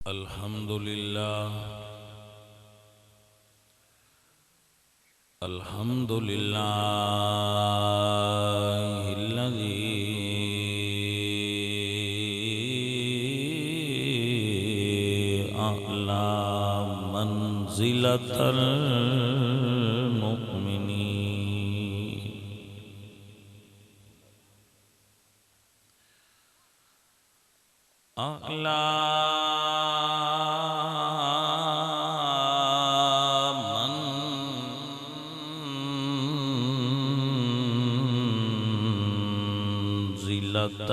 الحمد لله الحمد لله الذي أعلى منزلة المؤمنين أعلى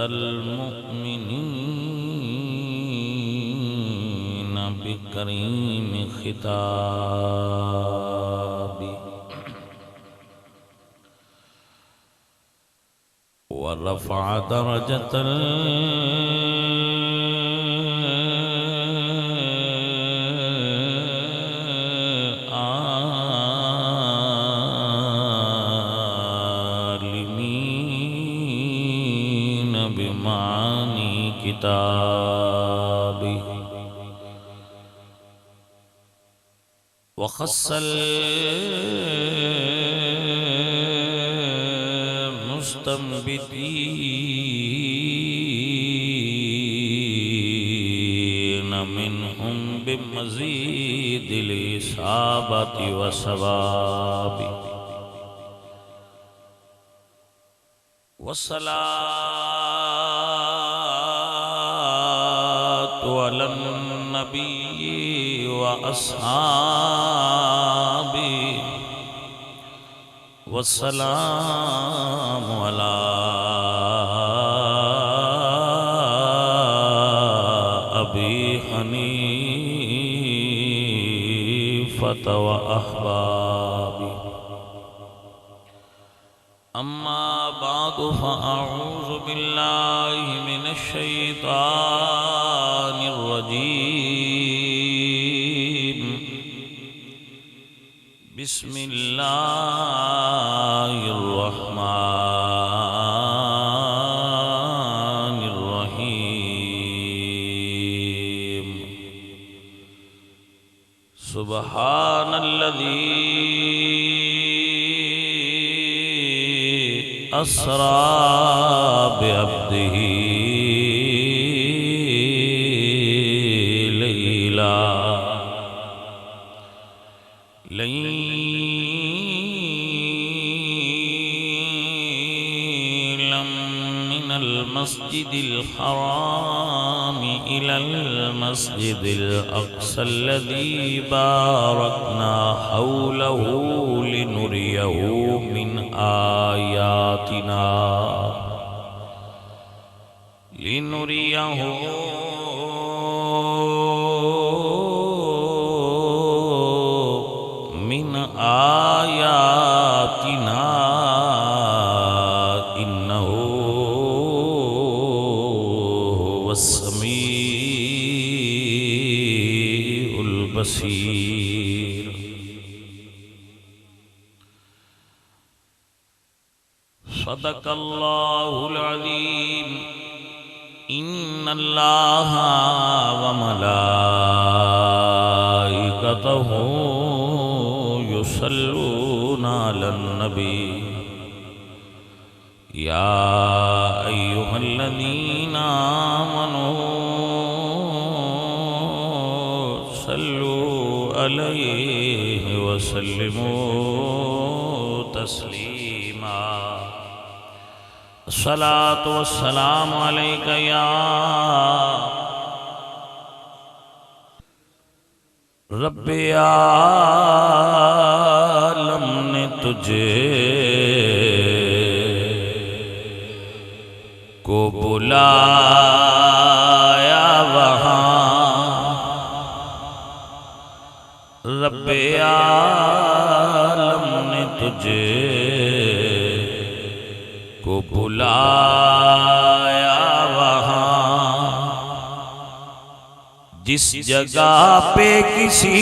المؤمنين بكريم خطاب ورفع درجة بمعاني كتابه وخص المستنبطين منهم بمزيد الإصابة والصواب والصلاة على النبي وأصحابه والسلام على أبي حنيفة وأحبابه أما بعد فأعوذ بالله من الشيطان الرجيم بسم الله الرحمن الرحيم سبحان الذي أسرى بعبده ليلا من المسجد الحرام إلى المسجد الأقصى الذي باركنا حوله لنريه من آياتنا إنه هو السميع البصير صدق الله العظيم إن الله وملائكته يصلون على النبي يا أيها الذين آمنوا صلوا عليه وسلموا تسليما الصلاة والسلام عليك يا رب عالم نے تجھے کو بلایا وہاں رب عالم نے تجھے کو بلایا وہاں جس جگہ پہ کسی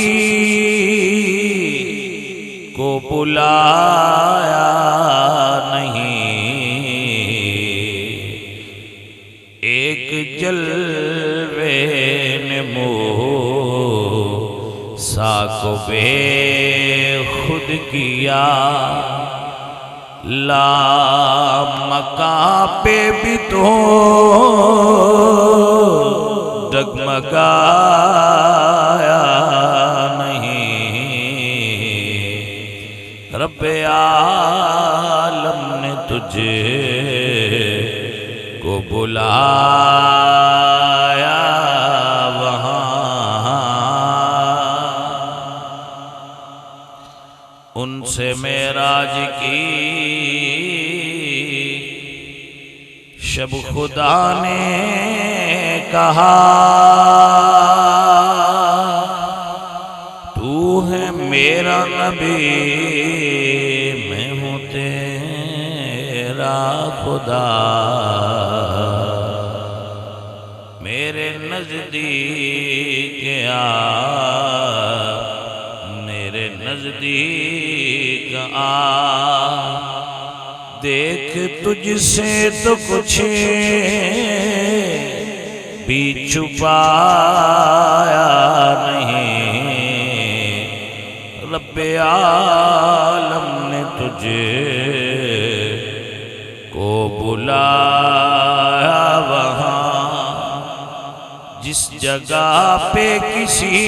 کو بلایا نہیں ایک جلوے نے ساکو بے خود کیا لا مکان پہ بھی تو ڈگمگایا نہیں رب عالم نے تجھے کو بلایا وہاں ان سے معراج کی شب خدا نے کہا تو ہے میرا نبی میں ہوں تیرا خدا میرے نزدیک آ میرے نزدیک آ دیکھ تجھ سے تو کچھ بھی چھپایا نہیں رب عالم نے تجھے کو بلایا وہاں جس جگہ پہ کسی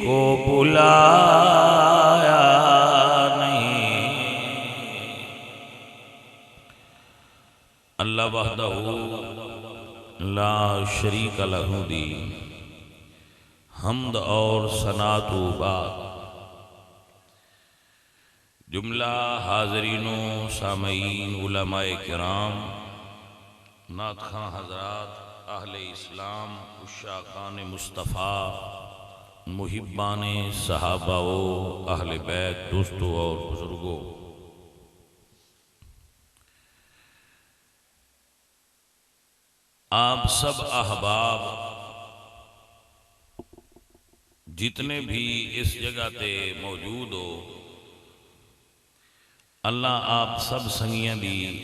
کو بلایا اللہ وحدہ لا شریک لہ دی حمد اور ثنا تو بعد جملہ حاضرین و سامعین علماء کرام نعت خواں حضرات اہل اسلام عشاقان مصطفیٰ محبان صحابہ و اہل بیت دوستوں اور بزرگوں آپ سب احباب جتنے بھی اس جگہ تے موجود ہو اللہ آپ سب سنگیاں دی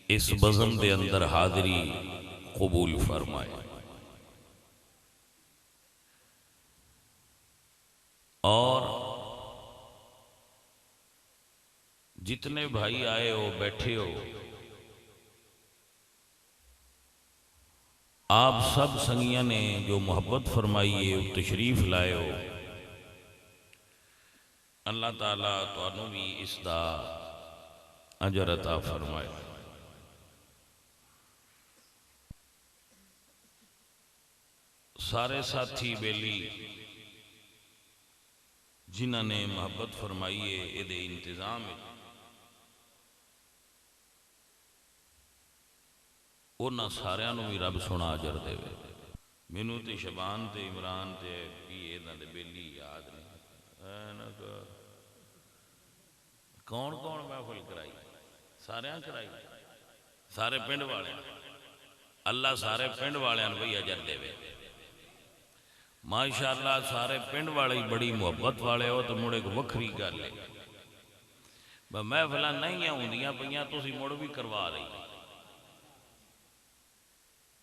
اس بزم دے اندر حاضری قبول فرمائے اور جتنے بھائی آئے ہو بیٹھے ہو آپ سب سنگیاں نے جو محبت فرمائی ہے تشریف لائے ہو اللہ تعالیٰ تو انہوں بھی اس دا اجر عطا فرمائے سارے ساتھی بیلی جنہوں نے محبت فرمائی ہے یہ دے انتظام ہے اونا ساریاں نو بھی رب سونا اجر دے وے مینوں تے شبان تے عمران تے بھی ایدہ دے بیلی یاد نہیں کون کون محفل کرائی ساریاں کرائی سارے پنڈ والے اللہ سارے پنڈ والے بھئی اجر دے وے ماشاءاللہ سارے پنڈ والے بڑی محبت والے ہو تو مڑے کو وکھری کر لے محفلاں نہیں ہوندیاں پئیاں تسی مڑ بھی کروا رہی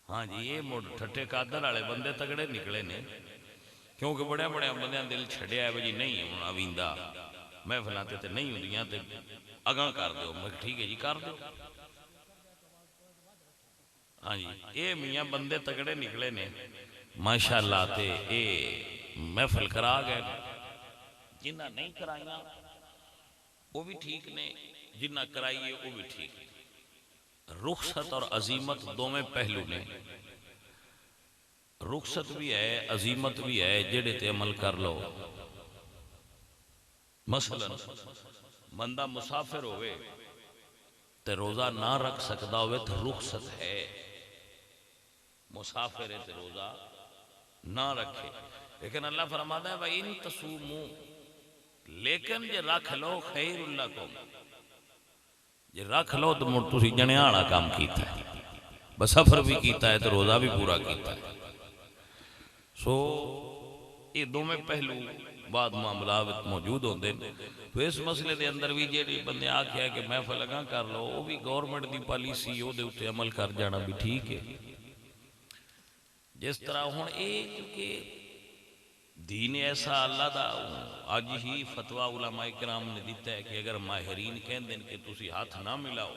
ہاں جی یہ مڑ ٹھٹے قادر والے بندے تگڑے نکلے نے کیونکہ بڑے بڑے بندے دل چھڑیا ہے جی نہیں ہوں آویندہ محفلاں تے نہیں ہوندیاں تے اگاں کر دیو میں ٹھیک ہے جی کر دیو ہاں جی یہ میاں بندے تگڑے نکلے نے ماشاءاللہ تے اے محفل کرا گئے جنہ نہیں کرائیاں وہ بھی ٹھیک نے جنہ کرائیے وہ بھی ٹھیک نے رخصت اور عظیمت دو میں پہلو نے رخصت بھی ہے عظیمت بھی ہے جڑے تے عمل کر لو مثلا بندہ مسافر ہوئے تے روزہ نہ رکھ سکتا ہوئے تو رخصت ہے مسافر ہے تے روزہ نہ رکھے لیکن اللہ فرماتا ہے وَإِن تَصُومُوا لیکن جے رکھ لو خیر اللہ کو جے رکھ لو تو مڑ تسی جنیانا کام کیتا ہے بس سفر بھی کیتا ہے تو روزہ بھی پورا کیتا ہے سو یہ دو میں پہلو بعد معاملات موجود ہوندے تو اس مسئلے دے اندر بھی جیڑی بندے آکھیا کہ محفل لگا کر لو وہ بھی گورنمنٹ دی پالیسی وہ دے اتے عمل کر جانا بھی ٹھیک ہے جس طرح ہوں یہ کیونکہ دین ایسا اللہ دا اج ہی فتویٰ علماء کرام نے دیتا ہے کہ اگر ماہرین کہن دیں کہ تسی ہاتھ نہ ملاؤ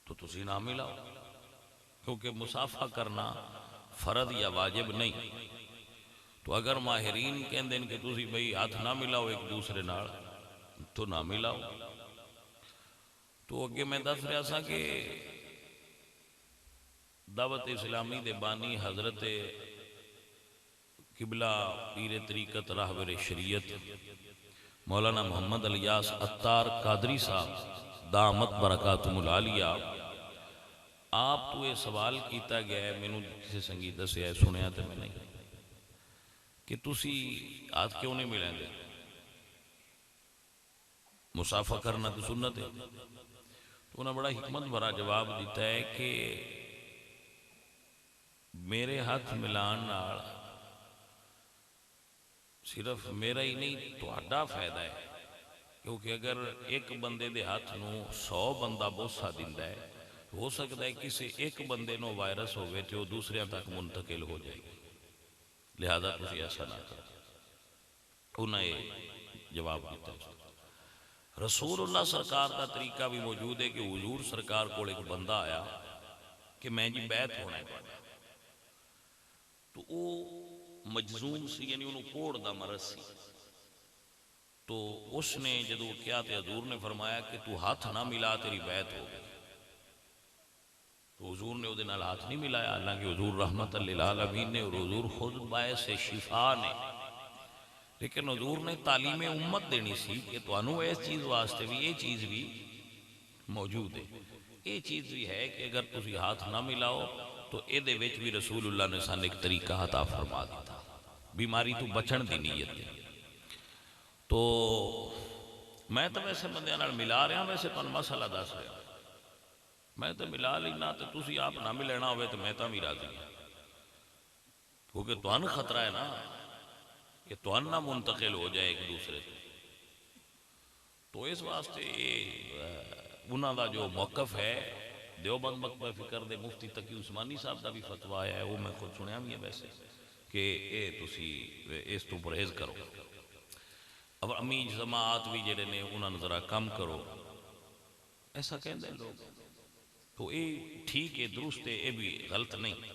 تو تسی نہ ملاؤ، کیونکہ مسافہ کرنا فرض یا واجب نہیں۔ تو اگر ماہرین کہن دیں کہ تسی بھئی ہاتھ نہ ملاؤ ایک دوسرے نال تو نہ ملاؤ۔ تو اگے میں دس رہا سا کہ دعوت اسلامی دے بانی حضرت قبلہ پیر طریقت راہبر شریعت مولانا محمد الیاس عطار قادری صاحب دامت برکاتہم العالیہ، آپ تو یہ سوال کیتا گیا ہے، میں نے کسی سنگی دسیا ہے، سنیا تو میں نہیں، کہ تسی ہاتھ کیوں نہیں ملیں گے؟ مسافہ کرنا تو سنت ہے۔ تو انہوں نے بڑا حکمت بھرا جواب دیتا ہے کہ میرے ہاتھ ملان نال صرف میرا ہی نہیں تہاڈا فائدہ ہے، کیونکہ اگر ایک بندے دے ہاتھ نو 100 بندہ بوسہ دیندا ہے، ہو سکتا ہے کسی ایک بندے نو وائرس ہوئے تو وہ دوسرے تک منتقل ہو جائے گی، لہذا تسی ایسا نہ کرو۔ انہوں نے جواب دیتا ہے۔ رسول اللہ سرکار کا طریقہ بھی موجود ہے کہ حضور سرکار کو ایک بندہ آیا کہ میں جی بیعت ہونا ہے، تو وہ مجزوم سی، یعنی انہوں کوڑ دا مرض سی۔ تو اس نے جدو کیا تے حضور نے فرمایا کہ تو ہاتھ نہ ملا تیری بیعت ہو گئی۔ تو حضور نے وہ دن ہاتھ نہیں ملایا، حالانکہ حضور رحمت للعالمین نے اور حضور خود باعث شفا نے، لیکن حضور نے تعلیم امت دینی سی کہ توانو اس چیز واسطے بھی یہ چیز بھی موجود ہے، یہ چیز بھی ہے کہ اگر تسی ہاتھ نہ ملاؤ تو اے دے وچ بھی رسول اللہ نے سان ایک طریقہ عطا فرما دیتا، بیماری تو بچن دی نیت ہے۔ تو میں تو ویسے بندیاں نال ملا رہا، ویسے تمہیں مسئلہ دس رہا، میں تو ملا لینا، تو تسی آپ نہ ملنا ہوئے تو میں تو بھی راضی ہوں، کیونکہ تمہیں خطرہ ہے نا کہ تمہیں نہ منتقل ہو جائے ایک دوسرے سے۔ تو اس واسطے انہاں دا جو موقف ہے، دیوبند مکتبہ فکر دے مفتی تقی عثمانی صاحب دا بھی فتویٰ آیا ہے، وہ میں خود سنیا بھی ہے ویسے، کہ اے تسی اس تو پرہیز کرو، اب امی جماعت بھی جڑے نے انہاں نے ذرا کم کرو، ایسا کہندے لوگ۔ تو اے ٹھیک ہے، درست ہے، اے بھی غلط نہیں،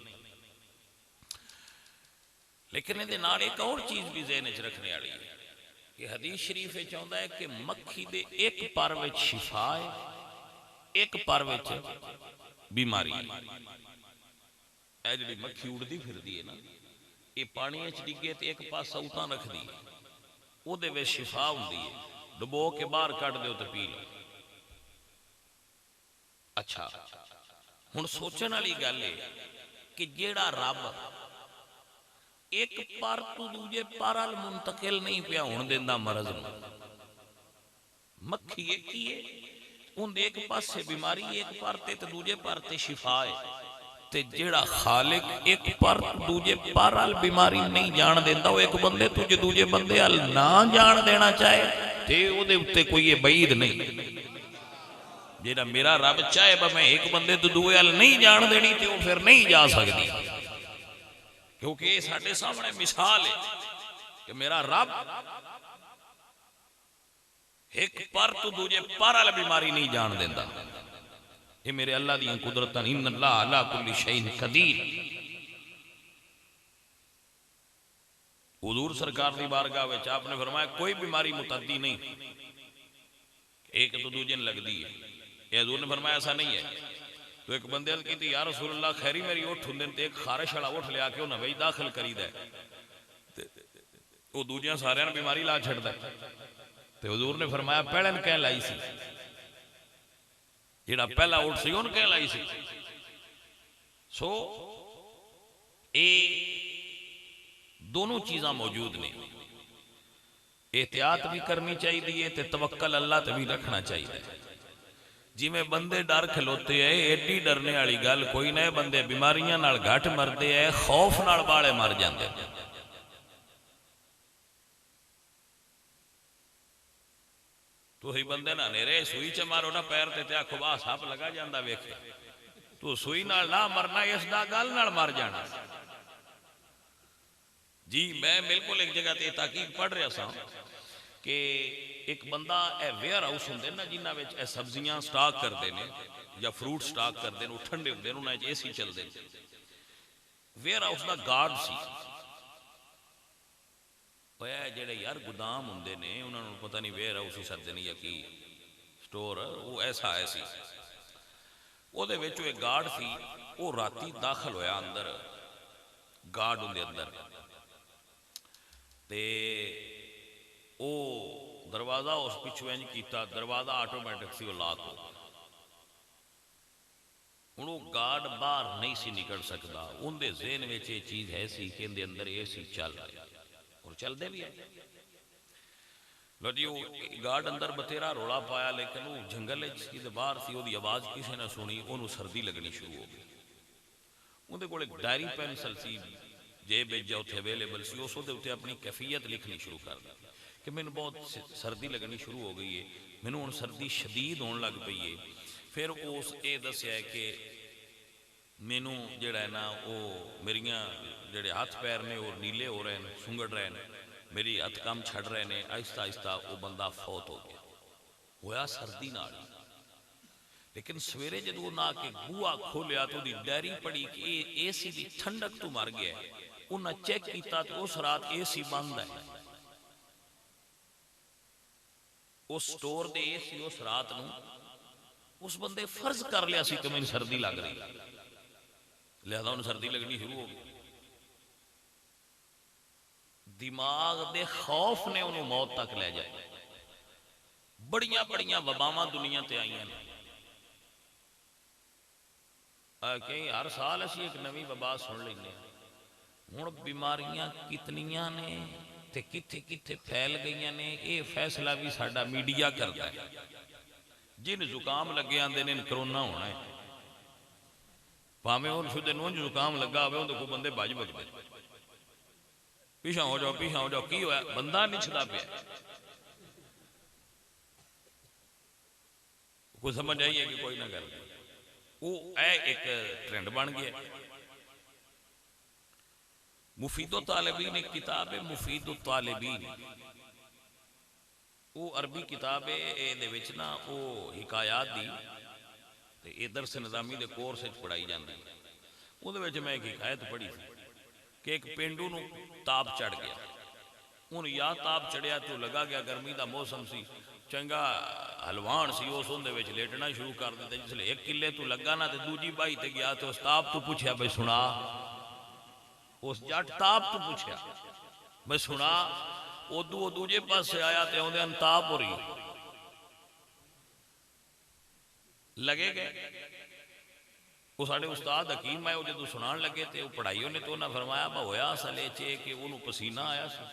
لیکن یہ نال ایک اور چیز بھی ذہن وچ رکھنے والی ہے کہ حدیث شریف چاہتا ہے کہ مکھی دے ایک پر وچ شفا ہے، ایک پر وچ بیماری ہے۔ اے جڑی مکھی اڑدی پھردی ہے نا، یہ پانی وچ ڈگے تے ایک پاس اوتاں رکھ دی، او دے وچ شفا ہوندی ہے، ڈبو کے باہر کڈ دیو تے پی لو۔ اچھا ہن سوچن والی گل ہے کہ جیڑا رب ایک پر تو دوجے پر ال منتقل نہیں پیا ہون دیندا مرض نو، مکھی ایک ہی ہے، ان ایک پاسے بیماری ایک پر تے دوجے پر تے شفا ہے، تے جیڑا خالق ایک پر دوجے پر ال بیماری نہیں جان دیندا، وہ ایک بندے تجھے دوجے بندے ال نہ جان دینا چاہے تے او دے اتے کوئی یہ بعید نہیں۔ جیڑا میرا رب چاہے با میں ایک بندے تو دوے ال نہیں جان دینی تے وہ پھر نہیں جا سکتی، کیونکہ یہ ساڑھے سامنے مثال ہے کہ میرا رب ایک پر تو دوجے پر ال بیماری نہیں جان دیندہ۔ یہ میرے اللہ دی قدرتاً ان اللہ علی کل شیء قدیر۔ حضور سرکار دی بارگاہ وچ آپ نے فرمایا کوئی بیماری متعدی نہیں، ایک تو دوجے لگ دی ہے، یہ حضور نے فرمایا ایسا نہیں ہے۔ تو ایک بندے کی تھی یا رسول اللہ خیری میری اٹھ ہوں تے ایک خارش والا اٹھ لیا کہ انہیں وہی داخل کری دے، وہ دوجیاں سارے نے بیماری لا چھڑ دے۔ تو حضور نے فرمایا پہلے نے کہہ لائی سی، جیڑا پہلا اٹھ سی ان کہہ لائی سی۔ سو اے دونوں چیزاں موجود نے، احتیاط بھی کرنی چاہیے تے توکل اللہ تے بھی رکھنا چاہیے۔ جی میں بندے ڈر کھلوتے ہیں، ایڈی ڈرنے والی گل کوئی نہ، بندے بیماریاں نال گھٹ مردے ہیں، خوف نال بالے مر جاندے۔ تو ہی بندے نہ نیرے سوئی چ مارو نہ پیر تے آکھو باہ سپ لگا جاندا ویکھے، تو سوئی نال نہ مرنا، اس دا گل نال مر جانا۔ جی میں بالکل ایک جگہ تے تحقیق پڑھ رہا سا کہ ایک بندہ اے ویئر ہاؤس ہوندے نا جنہاں وچ اے سبزیاں سٹاک کردے نے یا فروٹ سٹاک کردے نے، وہ ٹھنڈے ہوندے نے، انہاں وچ اے سی چلدے نے۔ ویئر ہاؤس دا گارڈ سی، اوے جڑے یار گودام ہوندے نے انہاں نوں پتہ نہیں ویئر ہاؤس ہی سدے نے یا کی سٹور، وہ ایسا ایسی او دے وچ ایک گارڈ سی، وہ راتی داخل ہویا اندر، گارڈ ہوندے اندر تے او دروازہ اس پچھو انج کیتا، دروازہ آٹومیٹک سی، وہ لاک ہو ہن وہ گارڈ باہر نہیں سی نکل سکتا، ان دے ذہن وچ یہ چیز ہے سی کہ اندے اندر اے سی چل رہا اور چل دے بھی ہے۔ لو جی وہ گارڈ اندر بتیرا روڑا پایا، لیکن وہ جنگل سی تے باہر سی، وہ دی آواز کسی نے سنی، انہوں سردی لگنی شروع ہو گئی۔ اندے کول ایک ڈائری پینسل سی جیب جو اتنے اویلیبل سی، اس تے اپنی کیفیت لکھنی شروع کر دی کہ میں نے بہت سردی لگنی شروع ہو گئی ہے، میں نے سردی شدید ہونے لگ پئی ہے۔ پھر اس اے دسیا ہے کہ مینوں جڑا ہے نا وہ میریاں جڑے ہاتھ پیر نے وہ نیلے ہو رہے ہیں، سنگڑ رہے ہیں، میری ہاتھ کام چھڑ رہے ہیں، آہستہ آہستہ وہ بندہ فوت ہو گیا، ہویا سردی نال۔ لیکن سویرے جدوں نہ کہ بوہا کھولیا تو دی ڈائری پڑھی کہ اے سی دی ٹھنڈک تو مر گیا ہے، انہاں چیک کیتا تو اس رات اے سی بند ہے، اس سٹور دے اے سی اس رات نو اس بندے فرض کر لیا سی کہ میں سردی لگ رہی، لہذا انہوں سردی لگنی شروع ہو گئی۔ دماغ دے خوف نے انہوں موت تک لے جائے۔ بڑیاں بڑیاں وباواں دنیا تے آئیاں نے، کہ ہر سال اسی ایک نوی وبا سن لینے، ہن بیماریاں کتنیاں نے تے کتھے کتھے پھیل گئیاں نے، اے فیصلہ بھی ساڈا میڈیا کرتا ہے۔ جن زکام لگے آندے نے کرونا ہونا ہے، پاویں اور شدے نونج زکام لگا ہوئے اندے کو بندے بج بگدے، پیچھا ہو جاؤ پیچھا ہو جاؤ، کی ہوا بندہ نچھدا پیا، کوئی سمجھ آئی ہے کہ کوئی نہ کر وہ اے ایک ٹرینڈ بن گیا۔ مفید الطالبین ایک کتاب ہے، مفید الطالبین، وہ عربی کتاب ہے، اے دے وچ نا وہ حکایات دی تے اے درس نظامی دے کورس وچ پڑھائی جاندی ہے۔ او دے وچ میں ایک حکایت پڑھی تھی کہ ایک پینڈو نو تاپ چڑھ گیا، ان یا تاپ چڑھیا تو لگا گیا گرمی دا موسم سی، چنگا حلوان سی، اس اندے وچ لیٹنا شروع کر دیتے، جس لئے ایک کلے تو لگا نا تے دوجی بائی تے گیا تو اس تاپ تو پوچھیا بھئی سنا، اس جٹ تاپ تو پوچھیا بھئی سنا، او دوجے پاس سے آیا تے ہوندے انتاپ ہو رہی لگے گئے۔ وہ ساڑھے استاد حکیم آئے، وہ جدو سنان لگے تے وہ پڑھائیوں نے تو نہ فرمایا با ہویا اصلے چے کہ انہوں پسینہ آیا سی،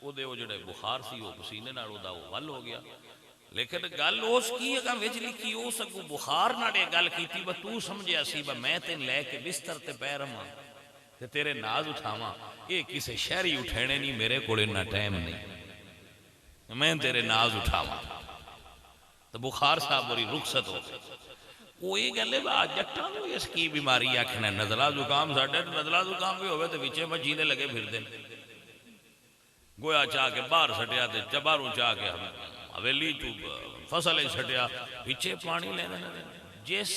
وہ دے وہ جڑے بخار سی وہ پسینے نہ رو دا وہ ول ہو گیا، لیکن گل اس کی اگا ویج لکھی ہو سکو بخار نہ دے گل کی تھی با تو سمجھے سی با میں تین لے کے بستر تے پیرما تے تیرے ناز اٹھاما، اے کسے شہری اٹھینے نہیں، میرے کوڑے نہ ٹائم نہیں، میں تیرے ناز اٹھاما، تو بخار صاحب بری رخصت ہو گئی۔ وہ یہ گلے با جٹاں نو اس کی بیماری آکھنا ہے، نزلہ زکام ساڑھے نزلہ زکام بھی ہوئے تو وچے مجھینے لگے پھر دیں، گویا چاہ کے باہر سٹیا تے چباروں چاہ کے حویلی تو فصلیں سٹیا، وچے پانی لینے جس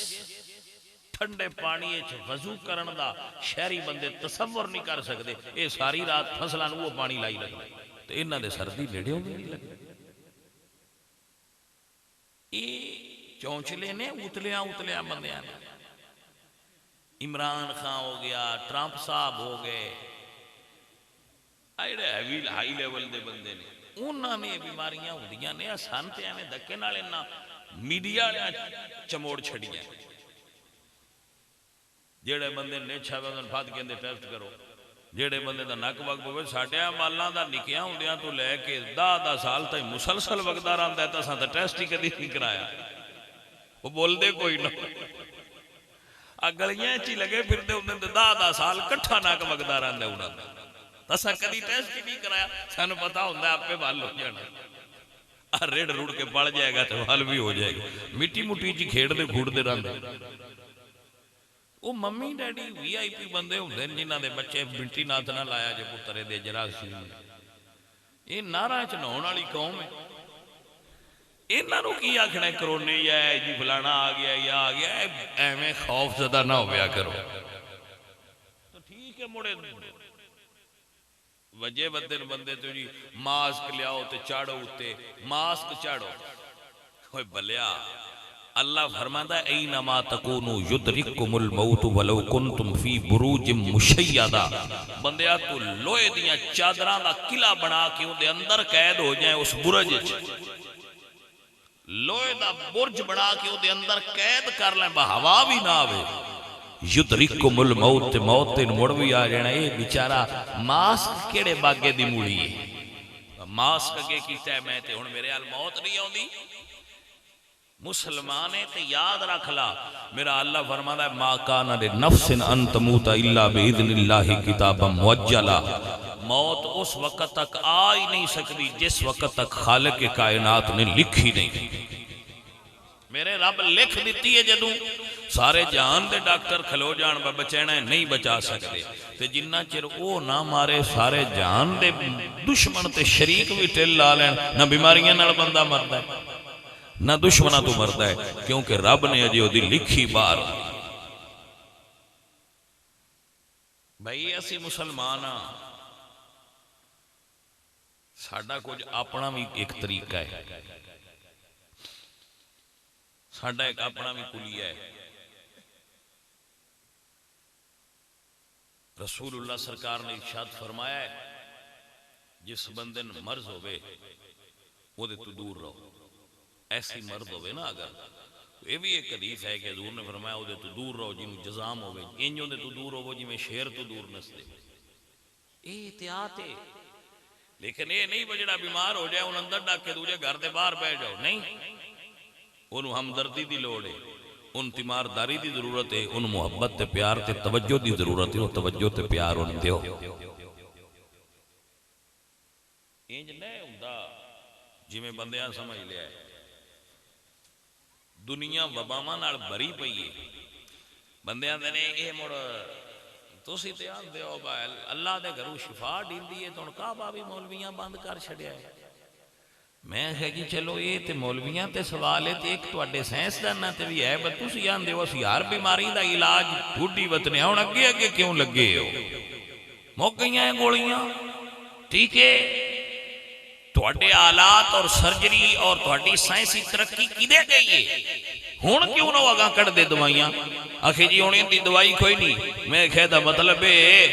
ٹھنڈے پانی وضو کرن دا شہری بندے تصور نہیں کر سکتے، اے ساری رات فصلان وہ پانی لائی لگا تو انہاں دے سردی لیڑیوں بھی نہیں لگے۔ چونچلے نے اتلیاں بندیاں نے، عمران خان ہو گیا، ٹرمپ صاحب ہو گئے، ایڈے ہائی لیول دے بندے نے، انہاں نے بیماریاں ہوندیاں نے، آسان تے آنے دکے نالے نہ میڈیا چموڑ چھڑیاں، جیڑے بندے نیچھا وزن پھاد کے اندے ٹیسٹ کرو، جیڑے بندے دا نک وقت ہوئے ساڑھے مالاں دا نکیاں ہوندیاں تو لے کے 10 سال تک مسلسل وقتہ رہا ہے، تساں دا ٹیسٹ ہی کدی نہیں کرایا، وہ بول دے کوئی نہ، گلیاں چی لگے پھر دے انہیں 10 سال کٹھا ناک وقتہ رہا ہے انہوں نے، تساں کدی ٹیسٹ ہی نہیں کرایا، سانو پتا ہوندہ ہے آپ پہ بال ہو جانا، ریڑ روڑ کے پڑ جائے گا تو بال بھی ہو جائے گا، مٹی مٹی چی کھیڑ دے گھوڑ دے رہا ہے، وہ ممی ڈیڈی VIP بندے ہوندے نے جنہاں دے بچے بنٹی نات نہ لایا جے پترے دے جراثیم یہ نعرہ چ نہاؤن والی قوم ہے انہاں نو کی آکھنا کرونے ہے جی فلانا آ گیا یا آ گیا ایویں خوف زدہ نہ ہویا کرو تو ٹھیک ہے مڑے وجہ بدن بندے تو جی ماسک لیاؤ تے چاڑو تے ماسک چاڑو کوئی بلیا اللہ فرماتا ہے اینما تکونو یدرککم الموت ولو کنتم فی بروج مشیدہ بندیا تو لوہے دیاں چادراں دا قلعہ بنا کے ان دے اندر قید ہو جائیں اس برج لوہے دا برج بنا کے ان دے اندر قید کر لیں بہوا بھی نہ آوے یدرککم الموت موت تین مڑ بھی آ جانا اے بیچارہ ماسک کیڑے باگے دی موڑی ہے ماسک اگے کیتا ہے میں تے ہن میرے حال موت نہیں آوندی مسلمانے تے یاد رکھ لا میرا اللہ فرماتا ہے ما کان لنفس ان تموت الا باذن اللہ کتابا موجلا موت اس وقت تک آ ہی نہیں سکتی جس وقت تک خالق کائنات نے لکھی نہیں میرے رب لکھ دیتی ہے جدوں سارے جہان دے ڈاکٹر کھلو جان بچینا نہیں بچا سکتے تے جنہ چر او نہ مارے سارے جہان دے دشمن تے شریک بھی ٹل لا لین نہ بیماریاں نال بندہ مردا ہے نہ دشمنہ تو مردا ہے کیونکہ رب نے اجے دی لکھی بار بھائی اسی مسلمان ہاں ساڈا کچھ اپنا بھی ایک طریقہ ہے ساڈا ایک اپنا بھی کلیہ ہے رسول اللہ سرکار نے ارشاد فرمایا ہے جس بندے مرض ہوئے وہ دے تو دور رہو ایسی مرد ہوئے نا اگر تو یہ بھی ایک حدیث ہے کہ حضور نے فرمایا وہ دے تو دور رہو جنہوں جزام ہوئے انجوں دے تو دور ہو جی میں شیر تو دور نستے یہ احتیاط ہے لیکن یہ نہیں بجڑا بیمار ہو جائے ان اندر ڈاک کے دوجہ گھر دے باہر بیٹھ جاؤ نہیں انہوں ہمدردی دی لوڑ ہے ان تیمارداری دی ضرورت ہے ان محبت تے پیار تے توجہ دی ضرورت ہے وہ توجہ تے پیار ان دیو انج نہیں ہوندہ جی میں بندیاں سمجھ لیا ہے دنیا وباواں نال بھری پئی ہے بندیاں دے نے یہ مڑ تسی تے آندے ہو بھائی اللہ دے گھروں شفا ڈیندی ہے تو ان کعبہ بھی مولویاں بند کر چھڑیا ہے میں کہا کہ چلو یہ تے مولویاں تے سوال ہے تے ایک تواڈے سائنسداناں تے بھی ہے بس تسی آندے ہو اسی ہر بیماری دا علاج ڈھوڈی وطنے ہن اگے اگے کیوں لگے ہو مک گئیاں ہیں گولیاں ٹھیک ہے تواڈے آلات اور سرجری اور تواڈی سائنسی ترقی کدے گئی ہے ہن کیوں نہ اگاں کڈ دے دوائیاں آخے جی ہن دی دوائی کوئی نہیں میں کہدا مطلب ہے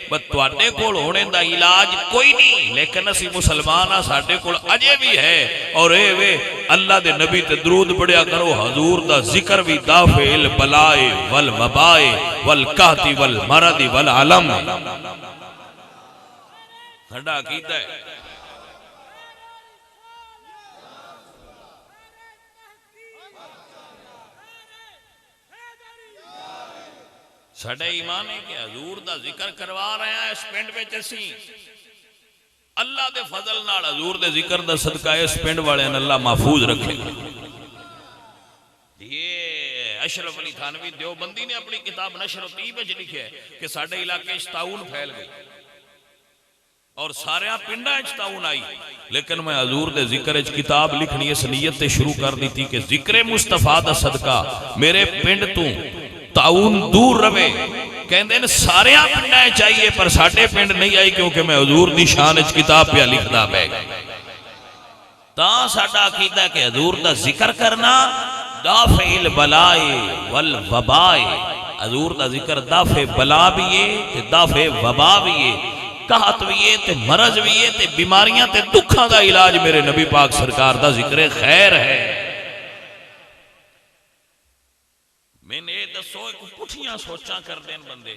بس تواڈے کول ہونے دا علاج کوئی نہیں لیکن اسی مسلمان ہاں ساڈے کول اجے بھی ہے اور اے وے اللہ دے نبی تے درود پڑھیا کرو حضور دا ذکر بھی دافع البلاء والوباء والقحط والمرض والعلم ساڈا عقیدہ ہے ساڈا ایمان ہے کہ حضور دا ذکر کروا رہے ہیں اس پنڈ میں چسی اللہ دے فضل نال حضور دے ذکر دا صدقہ اس پنڈ والے ان اللہ محفوظ رکھے یہ اشرف علی تھانوی دیوبندی نے اپنی کتاب نشر و طیب میں لکھا ہے کہ ساڈے علاقے اس تعاون پھیل گئی اور سارے پنڈا اچ تعاون آئی لیکن میں حضور دے ذکر اچ کتاب لکھنی اس نیت تے شروع کر دی تھی کہ ذکر مصطفیٰ دا صدقہ میرے پنڈ تو تعاون دور روے کہندے نے سارے پنڈا چاہیے پر ساڈے پنڈ نہیں آئی کیونکہ میں حضور دی شان اچ کتاب پہ لکھدا پے تا ساڈا عقیدہ کہ حضور دا ذکر کرنا دافع البلاء والوباء حضور دا ذکر دافع بلا بھی ہے تے دافع وبا بھی ہے قحط بھی ہے تے مرض بھی ہے تے بیماریاں تے دکھاں دا علاج میرے نبی پاک سرکار دا ذکر خیر ہے میں نے دسو ایک پٹھیاں سوچاں کر دین بندے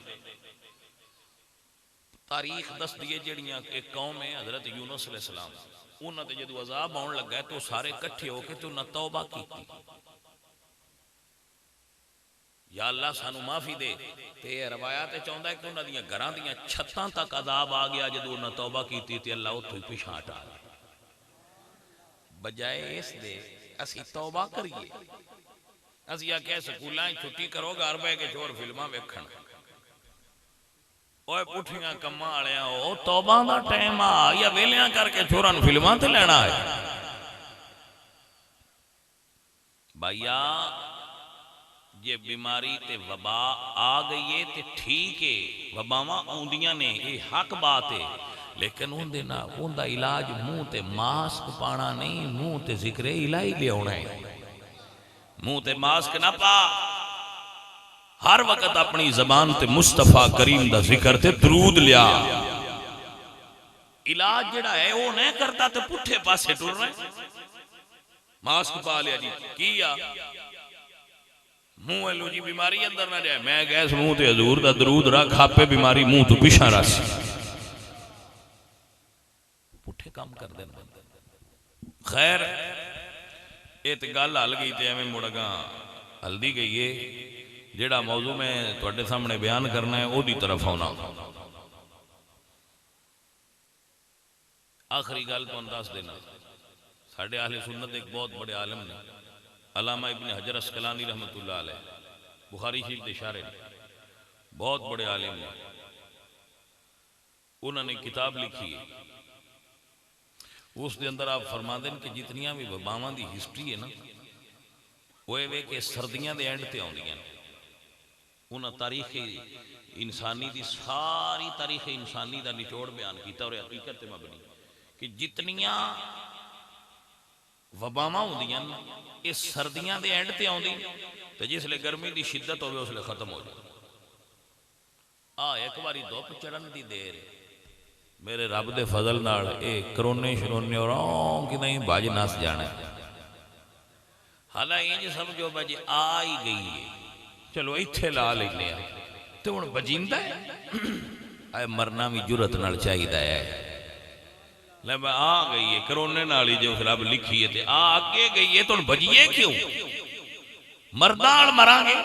تاریخ دس دیئے جڑیاں ایک قوم ہے حضرت یونس علیہ السلام انہاں تے جدو عذاب آن لگا ہے تو سارے کٹھے ہو کے تو نہ توبہ کی یا اللہ سانو معافی دے تے روایات چاہندا ہے کہ انہاں دیاں گھراں دیاں چھتاں تک عذاب آ گیا جدو انہاں توبہ کیتی تے اللہ اتھوں ہی پیچھے ہٹا بجائے اس دے اسی توبہ کریے اسی آخیا سکولاں چھٹی کرو گھر بہ کے چور فلماں ویکھن اوے پٹھیاں کماں والےاں او توبہ دا ٹائم آ یا ویلیاں کر کے چوراں نوں فلماں تے لینا ہے بھائیا یہ بیماری تے وبا آ گئی ہے تے ٹھیک ہے وباواں اوندیاں نے یہ حق بات ہے لیکن اون دا علاج منہ تے ماسک پانا نہیں منہ تے ذکر الہی لیاونا ہے منہ تے ماسک نہ پا ہر وقت اپنی زبان تے مصطفیٰ کریم دا ذکر تے درود لیا علاج جڑا ہے وہ نہیں کرتا تے پٹھے پاسے ٹر رہے ماسک پا لیا جی کیا منہ لو جی بیماری اندر نہ جائے میں گیس منہ تے حضور دا درود رکھ آپ بیماری منہ تو پیچھا رس پٹھے کام کر دینا خیر یہ تو گل ہل گئی تے میں مڑ گا ہلدی گئی ہے جیڑا موضوع میں تواڈے سامنے بیان کرنا ہے وہ دی طرف ہونا آخری گل تو انداز دینا ساڑھے اہل سنت ایک بہت بڑے عالم نے علامہ ابن حجر اسقلانی رحمت اللہ علیہ بخاری شریف اشارے بہت بڑے عالم نے انہوں نے کتاب لکھی ہے اس دے اندر آپ فرما دیں کہ جتنیاں بھی وباواں دی ہسٹری ہے نا وہ کہ سردیاں دے اینڈ تے آوندیاں انہاں تاریخ انسانی دی ساری تاریخ انسانی دا نچوڑ بیان کیتا اور حقیقت تے مبنی کہ جتنیاں وباواں ہوندیاں اس سردیاں دے اینڈ تے آوندی تے جس لے گرمی دی شدت ہوے اس لے ختم ہو جائے ایک باری دھوپ چڑھن دی دیر میرے رب دے فضل نال اے کرونے شرونے اور کہ نہیں بھاج نس جانا ہے حالا یہ سمجھو بھاجی آ ہی گئی ہے چلو ایتھے لا لینے تو ہن بجیندا ہے اے مرنا بھی جرت نال چاہیدا ہے لے میں آ گئی ہے کرونے نال ہی جو رب لکھی ہے تے آگے گئی ہے تو بجیے کیوں مردان مران گے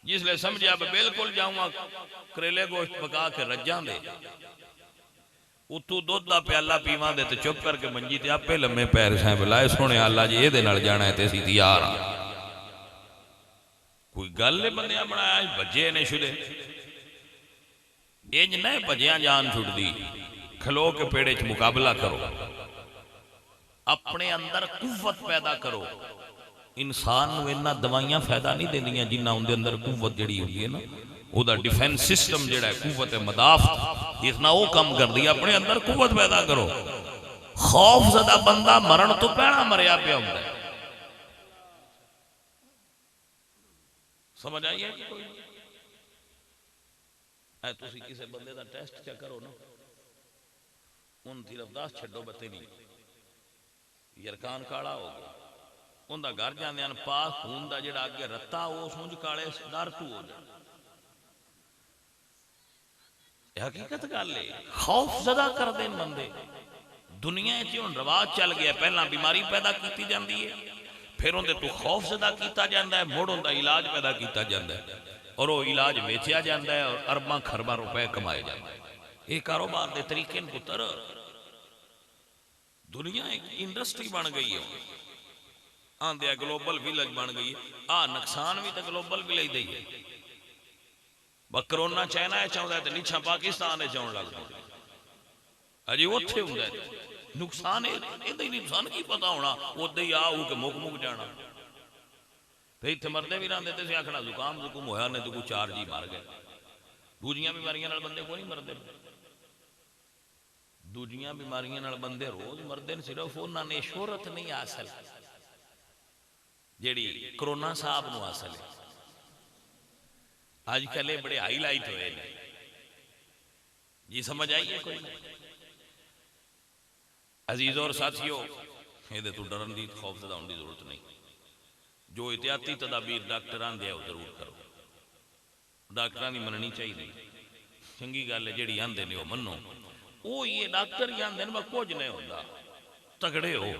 جس لئے سمجھا بالکل جاؤں گا کریلے گوشت پکا کے رجاں دے اتو دودھ دا پیالہ پیوان دے تے چپ کر کے منجی تے آپ پہ لمحے پیر سائیں بلائے سونے اللہ جی یہ دے نال جانا ہے تے سی دیار کوئی گل لے بندیاں بنایا بجے نے شدے انج نئے بجیاں جان چھوڑ دی کھلو کے پیڑے چھ مقابلہ کرو اپنے اندر قوت پیدا کرو انسان نو انہا دوائیاں فائدہ نہیں دے دیا جنہا ان دے اندر قوت جڑی ہوئی ہے نا وہ دا ڈیفینس سسٹم جڑا ہے قوت مدافع اتنا وہ کم کر دیا اپنے اندر قوت پیدا کرو خوف زدہ بندہ مرن تو پیڑا مریا پہ ہوں ہے سمجھ آئیے کہ کوئی اے تو سی کسے بندے دا ٹیسٹ کیا کرو نا ان تھی رفداس چھڑو بتے نہیں یرکان کاڑا ہو گیا ان دا گھر جاندے ہیں پاک خون دا جڑا آگے رتا وہ سونج کاڑے دار تو ہو جائے یہ حقیقت گا لے خوف زدہ کر دیں بندے دنیا چیون رواج چل گیا پہلا بیماری پیدا کیتی جاندی ہے پھر ان دے تو خوف زدہ کیتا جاندہ ہے موڑ ان دا علاج پیدا کیتا جاندہ ہے اور وہ علاج بیچیا جاندہ ہے اور ارباں کھرباں روپے کمائے جاندہ ہے ایک کاروبار دے طریقے ان پتر دنیا ایک انڈسٹری بن گئی ہے آن دیا گلوبل ویلج بن گئی ہے نقصان بھی تا گلوبل ویلج دی ہے کرونا چائنا ہے چاہتا ہے تو نیچھا پاکستان ہے چاہن لگ دیں اجی وہ تھے ہوں گئے نقصان ہے یہ نقصان کی پتا ہونا وہ دے آؤ کہ مک جانا پھر تھے مردے بھی رہاں دیتے سے آکھنا زکام ہویا نے تو کو 4 جی مار گئے دوجیاں بیماریاں نال بندے کو نہیں مردے دوجیاں بیماریاں نال بندے روز مردے صرف انہاں نے شہرت نہیں حاصل جیڑی کرونا صاحب نو حاصل ہے آج کلے بڑے ہائی لائٹ ہوئے ہیں جی سمجھ آئیے کوئی عزیزوں اور ساتھیوں یہ تو ڈرن دی خوف زدہ ہونے کی ضرورت نہیں جو احتیاطی تدابیر ڈاکٹران دیا وہ ضرور کرو ڈاکٹران ہی مننی چاہیے چنگی گل ہے جیڑی آندے نے وہ منو وہ یہ ڈاکٹر ہی آندے نے کچھ نہیں ہوتا تگڑے ہو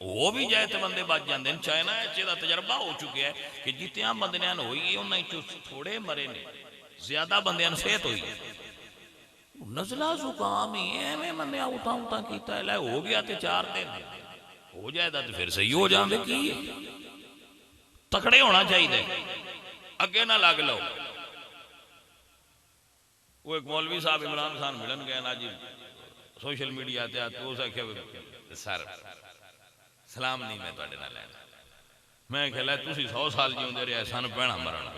وہ بھی جائے تو بندے بچ جاندے ہیں چائنا چیزا تجربہ ہو چکے ہے کہ جتیاں بندیاں ہوئی ہے انہیں تھوڑے مرے نے زیادہ بندیاں صحت ہوئی نزلہ زکام ہی ہے میں بندیاں اٹھا کیتا ہے لائے ہو گیا تے 4 دن ہو جائے دا تو پھر صحیح ہو جاندے کی تکڑے ہونا چاہیے، اگے نہ لگ لو۔ وہ ایک مولوی صاحب عمران خان ملن گئے نا جی سوشل میڈیا تے تو اس آخیا سر سلام نہیں میں تواڈے نال لینا، میں کہ لے تسی 100 سال جیوندے رہے سن پینا مرنا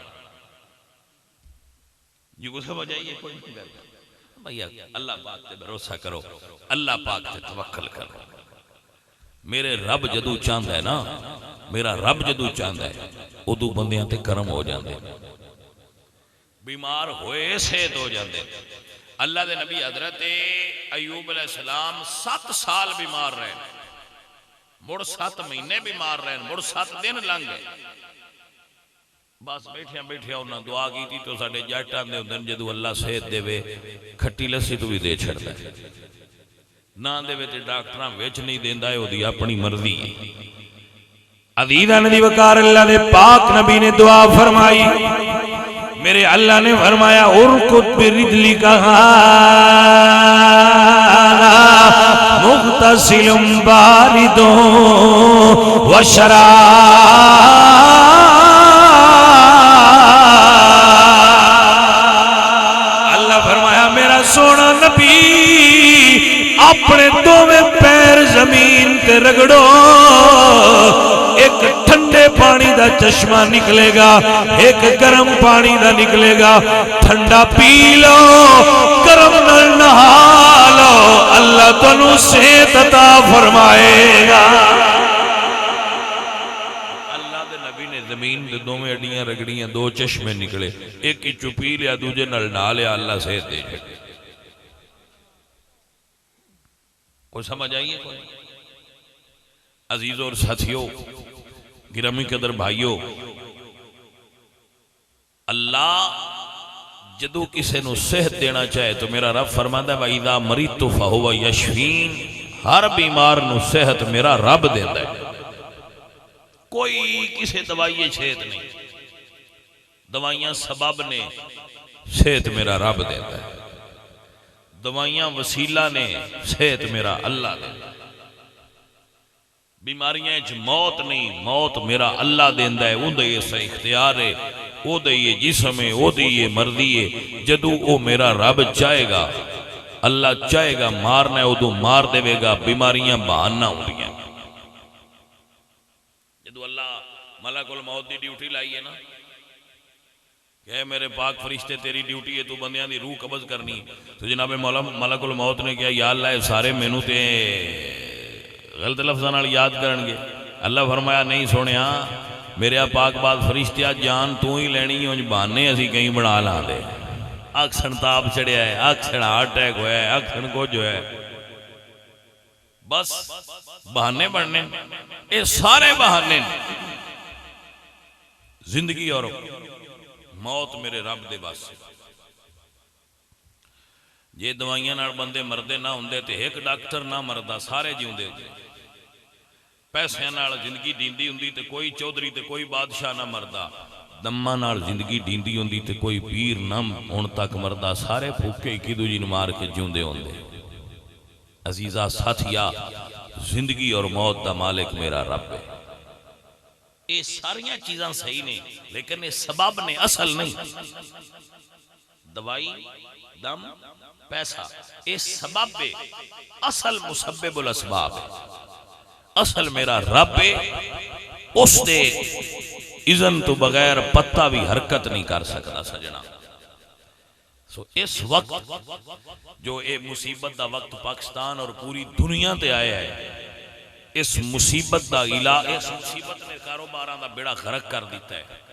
جی کو سمجھ آئیے کوئی نہیں کرتا بھیا اللہ پاک تے بھروسہ کرو، اللہ پاک تے توکل کرو۔ میرے رب جدو چاہتا ہے نا، میرا رب جدو چاہتا ہے ادو بندیاں تے کرم ہو جاندے، بیمار ہوئے صحت ہو جاندے۔ اللہ دے نبی حضرت ایوب علیہ السلام 7 سال بیمار رہے، مڑ 7 مہینے بیمار رہے، مڑ 7 دن لنگ گئے۔ بس بیٹھے بیٹھے انہاں دعا کی تھی تو ساڈے جٹاں دے ہوندے جدو اللہ صحت دے وے کھٹی لسی تو بھی دے چھڑدا ہے، نہ دے وے تے ڈاکٹراں وچ نہیں دیندا ہے، اودی اپنی مرضی ہے۔ عزیزاں دی وقار اللہ نے پاک نبی نے دعا فرمائی، میرے اللہ نے فرمایا ارکض برجلک مغتسل بارد وشراب۔ اللہ فرمایا میرا سونا نبی اپنے دوویں پیر زمین تے رگڑو، ایک ٹھنڈے پانی دا چشمہ نکلے گا، ایک گرم پانی دا نکلے گا، ٹھنڈا پی لو، گرم نال نہا لو، اللہ تنو صحت عطا فرمائے گا۔ اللہ دے نبی نے زمین دے دوویں اڈیاں رگڑیاں، 2 چشمے نکلے، ایک ہی چپی لیا دوجے نال نہا لیا، اللہ صحت دے چھڑی۔ کوئی سمجھ آئیے کوئی؟ عزیزوں اور ساتھیوں، گرامی قدر بھائیوں، اللہ جدو کسے نو صحت دینا چاہے تو میرا رب فرماتا ہے وَإِذَا مَرِضْتُ فَهُوَ يَشْفِينِ، ہر بیمار نو صحت میرا رب دیتا ہے، کوئی کسے دوائی صحت نہیں، دوائیاں سبب نے، صحت میرا رب دیتا ہے، دوائیاں وسیلہ نے، صحت میرا اللہ دیتا ہے، بیماریاں موت نہیں، موت میرا اللہ دیندا ہے، اون دے یہ اختیار ہے، او دے یہ جسم ہے، او دے یہ مرضی ہے، جدو او میرا رب چاہے گا، اللہ چاہے گا مارنا ہے ادو مار دے گا، بیماریاں بہانہ ہوندیاں۔ جدو اللہ ملک الموت دی ڈیوٹی لائی ہے نا کہ میرے پاک فرشتے تیری ڈیوٹی ہے تو بندیاں دی روح قبض کرنی، تو جناب ملک الموت نے کہا یا اللہ سارے مینوں تے غلط لفظاں نال یاد کرن گے، اللہ فرمایا نہیں سونیا میرے پاک بات فرشتیا جان تو ہی لینی ہے، بہانے اسی کہیں بنا لا دے، اکسن تاپ چڑھیا ہے، اکسن ہارٹ اٹیک ہوا ہے، اکسن کچھ ہوا ہے، بس بہانے بننے، یہ سارے بہانے، زندگی اور موت میرے رب دے بس۔ جے دوائیاں نال بندے مردے نہ ہوندے تے ایک ڈاکٹر نہ مردہ، سارے جیوندے ہوندے، پیسے نال زندگی دیندی ہوندی تے کوئی چودھری تے کوئی بادشاہ نہ مردہ، دماں نال زندگی دیندی ہوندی تے کوئی پیر نہ ہون تک مردہ، سارے پھوکے ایک دوجے نوں مار کے جیوندے ہوندے۔ عزیزہ ساتھیا، زندگی اور موت دا مالک میرا رب ہے۔ یہ ساریاں چیزاں صحیح نہیں لیکن یہ سبب نے، اصل نہیں۔ دوائی، دم، پیسہ یہ سبب ہے، اصل مسبب الاسباب ہے، اصل میرا رب ہے، اس دے اذن تو بغیر پتہ بھی حرکت نہیں کر سکتا سجنا۔ سو اس وقت جو اے مصیبت دا وقت پاکستان اور پوری دنیا تے آیا ہے، اس مصیبت دا علاج، اس مصیبت نے کاروباراں دا بیڑا غرق کر دیتا ہے،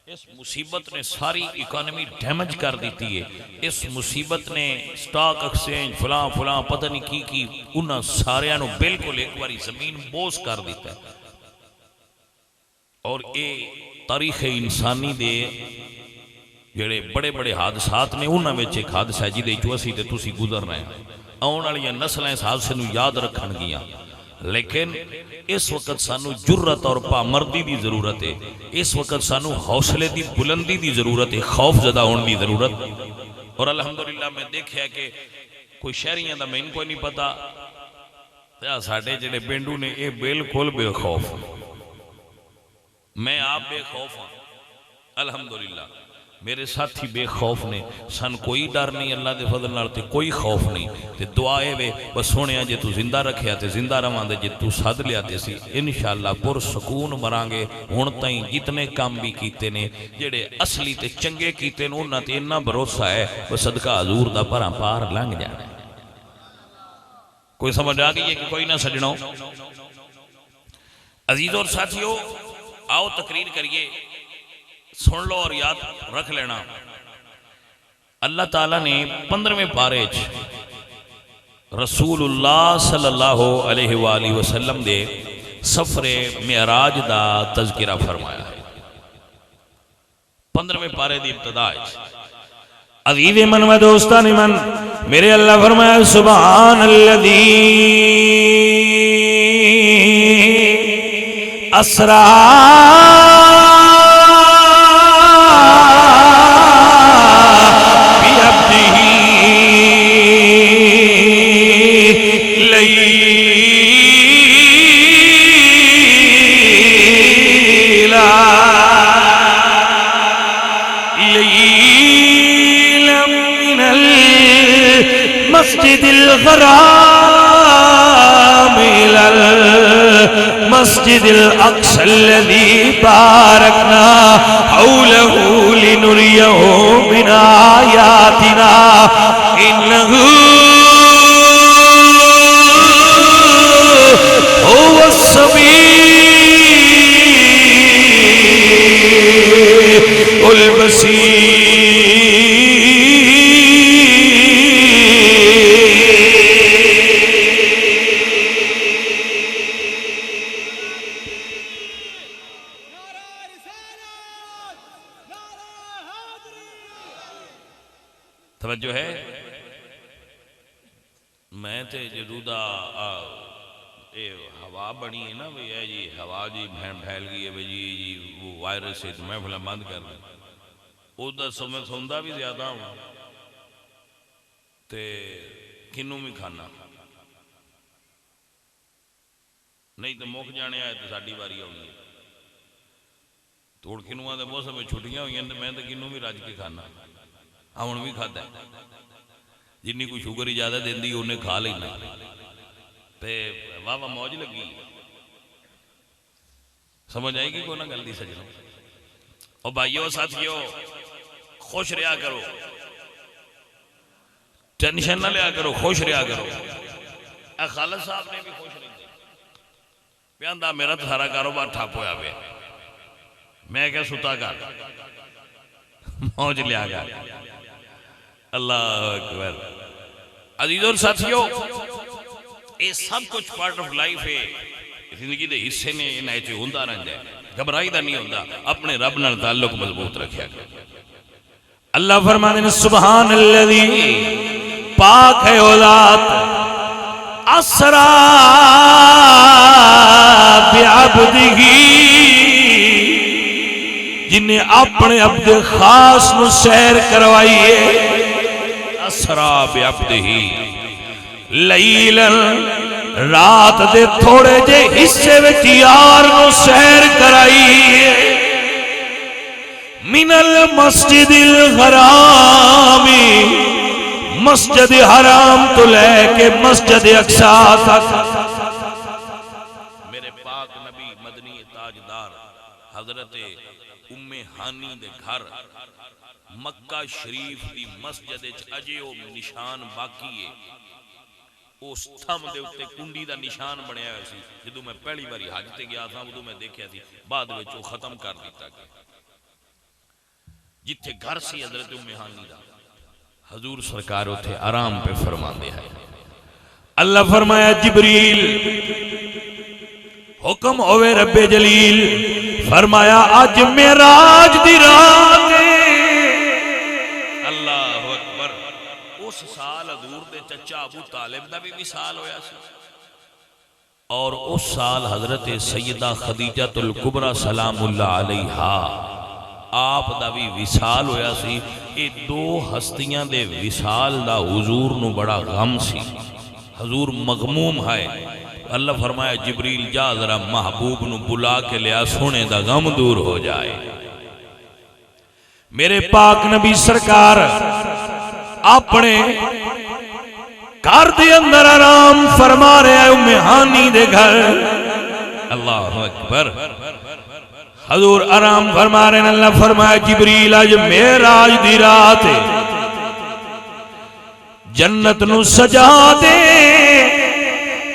اس مصیبت نے ساری اکانومی ڈیمیج کر دیتی ہے، اس مصیبت نے سٹاک ایکسچینج فلاں فلاں پتہ نہیں کی انہاں ساریاں نو بالکل ایک باری زمین بوز کر دیتا ہے۔ اور اے تاریخ انسانی دے جڑے بڑے بڑے حادثات نے انہاں وچ ایک حادثہ جدے چوں اسی تے تسی گزر رہے ہیں، آن والیاں نسلاں اس حادثے نو یاد رکھن گیاں، لیکن اس وقت سانو جرت اور پامردی دی ضرورت ہے، اس وقت سانو حوصلے دی بلندی دی ضرورت ہے، خوف زدہ ہونے دی ضرورت۔ اور الحمدللہ میں دیکھا کہ کوئی شہریاں دا میں ان کو نہیں پتا، ساڑھے جڑے پینڈو نے اے بالکل بے خوف، میں آپ بے خوف ہوں الحمدللہ، میرے ساتھی بے خوف نے، سن کوئی ڈر نہیں، اللہ دے فضل نال تے کوئی خوف نہیں، تے دعا اے وے بس سونیا جے تو زندہ رکھیا تے زندہ رواں دے، جے تو سد لیا تے سی انشاءاللہ پر سکون مران گے۔ ہن تائیں جتنے کام بھی کیتے نے جڑے اصلی تے چنگے کیتے نے انہاں تے اتنا بھروسہ ہے وہ صدقہ حضور دا پراں پار لنگ جانا ہے۔ کوئی سمجھ آ گئی ہے کہ کوئی نہ سجنوں؟ عزیز اور ساتھیو، آؤ تقریر کریے، سن لو اور یاد رکھ لینا۔ اللہ تعالیٰ نے 15ویں پارے رسول اللہ صلی اللہ علیہ وآلہ وسلم دے سفر معراج دا تذکرہ فرمایا ہے۔ 15ویں پارے دی ابتدا ہے۔ عزیز من و دوستان من، میرے اللہ فرمایا سبحان الذی اسرا مسجد الحرام إلى المسجد الأقصى الذي باركنا حوله لنريه من آياتنا إنه هو السميع البصير۔ توجہ ہے؟ میں تے جدو دا ہوا بنی ہے نا بھئی ہے جی ہوا جی پھیل گئی ہے بھئی جی وہ وائرس ہے تو میں بھلا بند کر دیں ادھر سمیں سوندہ بھی زیادہ ہوں تے کنوں بھی کھانا نہیں تو موک جانے آئے تو ساڑھی باری آؤں توڑ کنوں آدھے بہت سمیں چھٹیاں ہوئی ہیں تو میں تو کنوں بھی راج کے کھانا ہون بھی کھاتا ہے جنہی کوئی شوگر اجازت دیں دی انہیں کھا لینا تے واہ واہ موج لگی سمجھ آئے گی کو نہ گلدی سجنوں اور بھائیو ساتھیو خوش رہا کرو ٹینشن نہ لیا کرو خوش رہا کرو اے خالد صاحب نے بھی خوش رہتے پیاندہ میرا تو سارا کاروبار ٹھاپ ہویا بے میں کیا ستا کر موج لیا گا اللہ اکبر عزیز اور ساتھیو یہ سب کچھ پارٹ آف لائف ہے زندگی دے حصے نے انہیں چے ہوندہ رہ جائے گھبرائی دا نہیں ہوندہ اپنے رب نال تعلق مضبوط رکھیا گیا اللہ فرمانے نے سبحان الذی پاک ہے اولاد اسرا بعبدہی جنہیں اپنے عبد خاص نو سیر کروائیے اسرا بعبدہی لیلن رات دے تھوڑے جے حصے وچ یار نو سیر کرائیے من المسجد الحرام مسجد حرام تو لے کے مسجد اقصیٰ تک میرے پاک نبی مدنی تاجدار حضرت ام ہانی دے گھر مکہ شریف دی مسجد اجیو نشان باقی ہے اس تھم دے اتے کنڈی دا نشان بنیا ہے سی جدو میں پہلی باری حج تے گیا تھا وہ میں دیکھیا تھی بعد میں جو ختم کر دیتا گیا جتھے گھر سی حضرت ام ہانی دا حضور سرکار اتے آرام پہ فرمان دے ہے اللہ فرمایا جبریل حکم ہوئے رب جلیل فرمایا آج معراج دی رات اللہ اکبر اس سال حضور دے چچا ابو طالب دا بھی وصال ہویا سی اور اس سال حضرت سیدہ خدیجہ الکبریٰ سلام اللہ علیہا آپ دا بھی وصال ہویا سی یہ دو ہستیاں دے وصال دا حضور نو بڑا غم سی حضور مغموم ہے اللہ فرمایا جبریل جا ذرا محبوب نو بلا کے لیا سونے دا غم دور ہو جائے. میرے پاک نبی سرکار اپنے گھر دے اندر آرام فرما رہے ہیں ام ہانی دے گھر. اللہ اکبر. حضور آرام فرما رہے ہیں. اللہ فرمایا جبریل آج معراج دی رات جنت نو سجا دے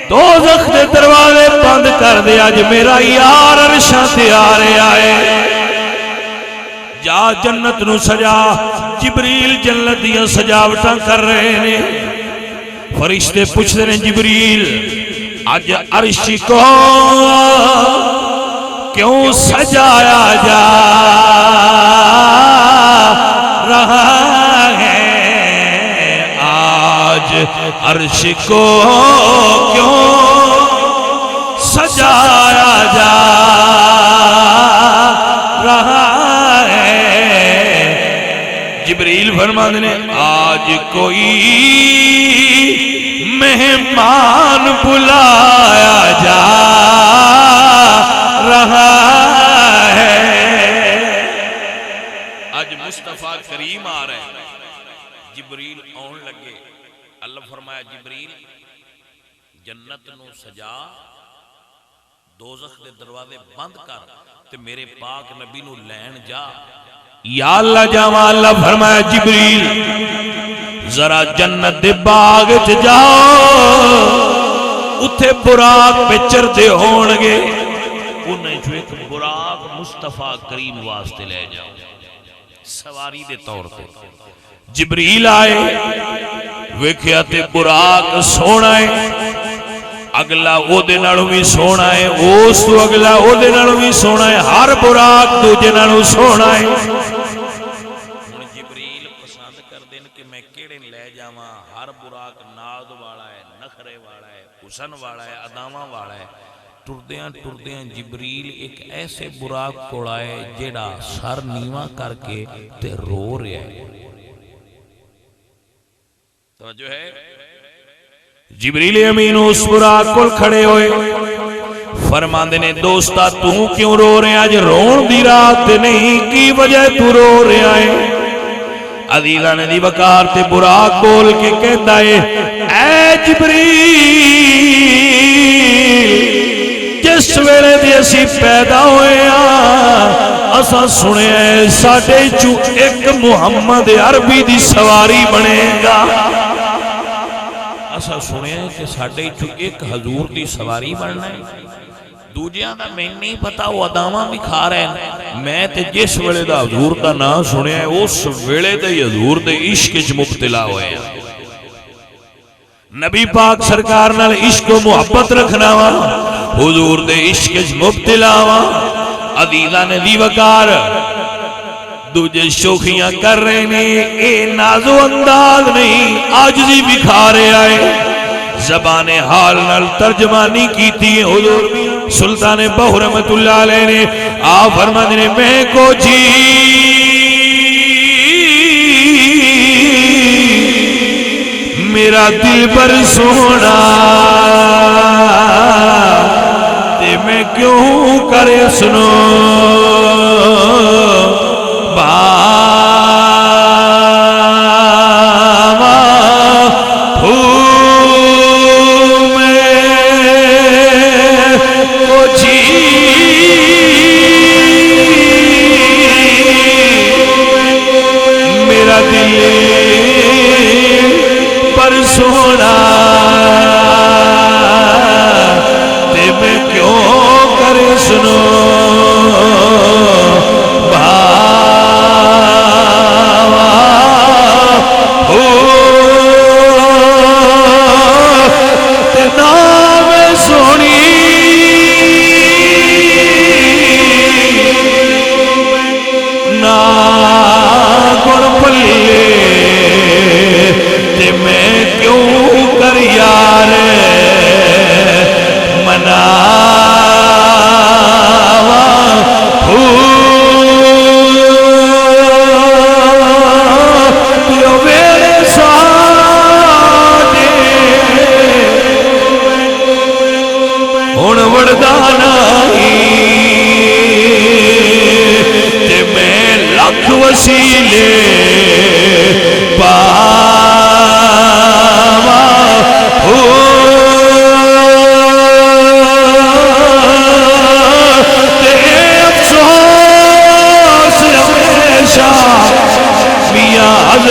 دوزخ دے دروازے بند کر دے. آج میرا یار عرشاں تے آ رہا ہے. جا جنت نو سجا. جبریل جنت دیاں سجاوٹاں کر رہے ہیں. فرشتے پوچھتے ہیں جبریل آج عرش کو کیوں سجایا جا رہا ہے؟ آج عرش کو کیوں سجایا جا رہا ہے؟ جبریل فرماتے ہیں آج کوئی مہمان بلایا جا رہا ہے. آج مصطفیٰ کریم آ رہے ہیں. جبریل آن لگے. اللہ فرمایا جبریل جنت نو سجا دوزخ دے دروازے بند کر تے میرے پاک نبی نو لین جا. یا اللہ جاواں. اللہ فرمایا جبریل ذرا جنت دے باغ چ جاؤ اتھے براق پہ چردے ہون گے. انہیں جو ایک براق مصطفیٰ کریم واسطے لے جاؤ سواری دے طور پہ. جبریل آئے ویکھیا تے براق سونا ہے. اگلا او دے نالوں بھی سونا ہے. اس تو اگلا او دے نالوں بھی سونا ہے. ہر براق دوجے نالوں سونا ہے. جبریل پسند کر دین کہ میں کیڑے لے جاواں. ہر براق ناز والا ہے, نخرے والا ہے, حسن والا ہے, اداواں والا ہے. ٹردیاں ٹردیاں جبریل ایک ایسے براق کول آئے جیڑا سر نیواں کر کے تے رو رہا ہے. توجہ ہے. جبریل امین اس براق کول کھڑے ہوئے. فرماندے نے دوستا تو کیوں رو رہے ہیں؟ آج رون دی رات نہیں, کی وجہ تو رو رہا ہے؟ عزیزاں نے دی وقار تے براق بول کے کہتا ہے اے جبریل جس ویلے دی اسی پیدا ہوئے ہیں اساں سنے ہیں ساڈے چوں ایک محمد عربی دی سواری بنے گا. اساں سنے ہیں کہ ساڈے چوں ایک حضور دی سواری بننا ہے. دوجیاں دا میں نہیں پتا وہ اداواں بھی کھا رہے ہیں. میں تے جس ویلے دا حضور دا نام سنیا ہے اس ویلے دا حضور دے عشق وچ مبتلا ہوئے ہیں. نبی پاک سرکار نال عشق و محبت رکھنا وا, حضور دے عشق وچ مبتلا وا. عزیزاں نے دی وقار دوجے شوخیاں کر رہے نے. اے نازو انداز نہیں, عاجزی بکھارے آئے. زبان حال نال ترجمانی کیتی ہے. حضور سلطان بہو رحمت اللہ علیہ نے آپ فرماتے نے میں کو جی میرا دل پر سونا تے میں کیوں کرے سنو سونا تے میں کیوں کرے سنو بابا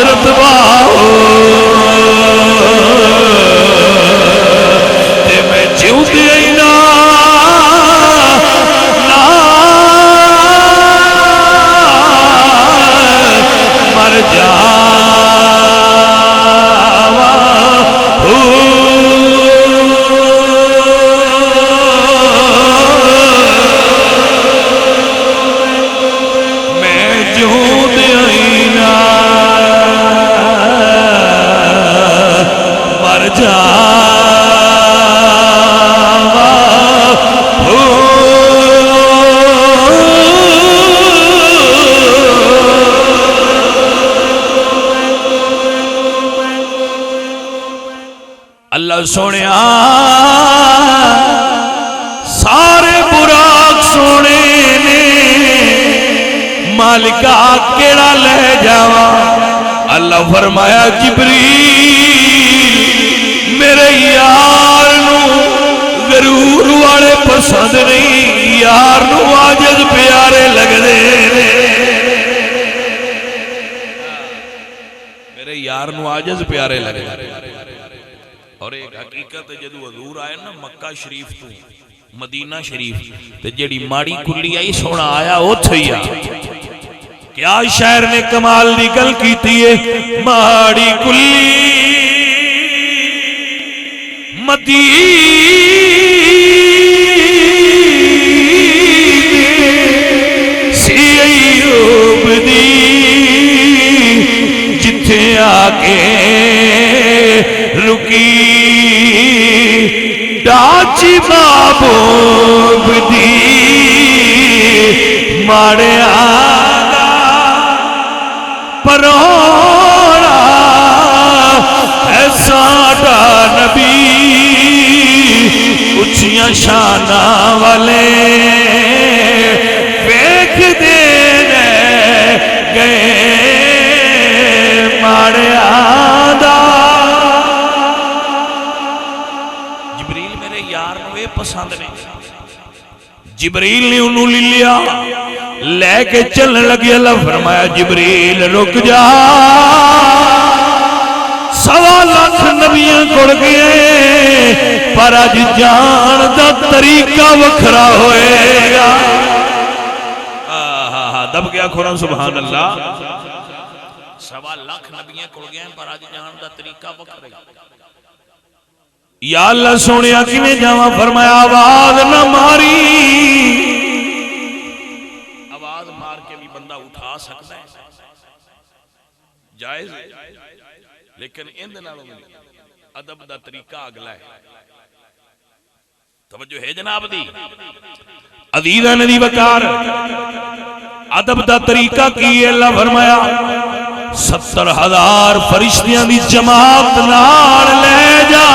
رتبہ تے میں جیوندے ہی نہ مر اللہ سونیا سارے براق سونے نے مالکہ کیڑا لے جاوا اللہ فرمایا جبریل میرے یار نو غرور والے پسند نہیں یار نو عاجز پیارے لگ دے میرے یار نو عاجز پیارے لگ دے اور ایک حقیقت جدو حضور آئے نا مکہ شریف تو مدینہ شریف تے جڑی ماڑی کلی آئی سونا آیا او تھیا کیا شہر نے کمال دی گل کیتی ہے ماڑی کلی مدینے سی ایوب دی جتھے آکے رکی ڈاچی محبوب دی ماڑے آگا پروڑا ہے ساڑا نبی اچھیاں شانہ والے بیک دے گئے ماڑے آگا پسند نہیں جبریل نے انہوں لیا لے کے چلنے لگی اللہ فرمایا جبریل رک جا 1.25 لاکھ نبیاں کڑ گئے پر آج جان دا طریقہ وکھرا ہوئے گا دب گیا کھوڑا سبحان اللہ 1.25 لاکھ نبیاں کڑ گئے پر آج جان دا طریقہ وکھرا گا یا اللہ سونیا کیویں جاواں فرمایا آواز نہ ماری آواز مار کے بھی بندہ اٹھا سکتا ہے جائز لیکن ان نالوں ادب دا طریقہ اگلا ہے توجہ ہے جناب دی عزیزاں دی وقار ادب دا طریقہ کی اللہ فرمایا 70,000 فرشتیاں دی جماعت نال لے جا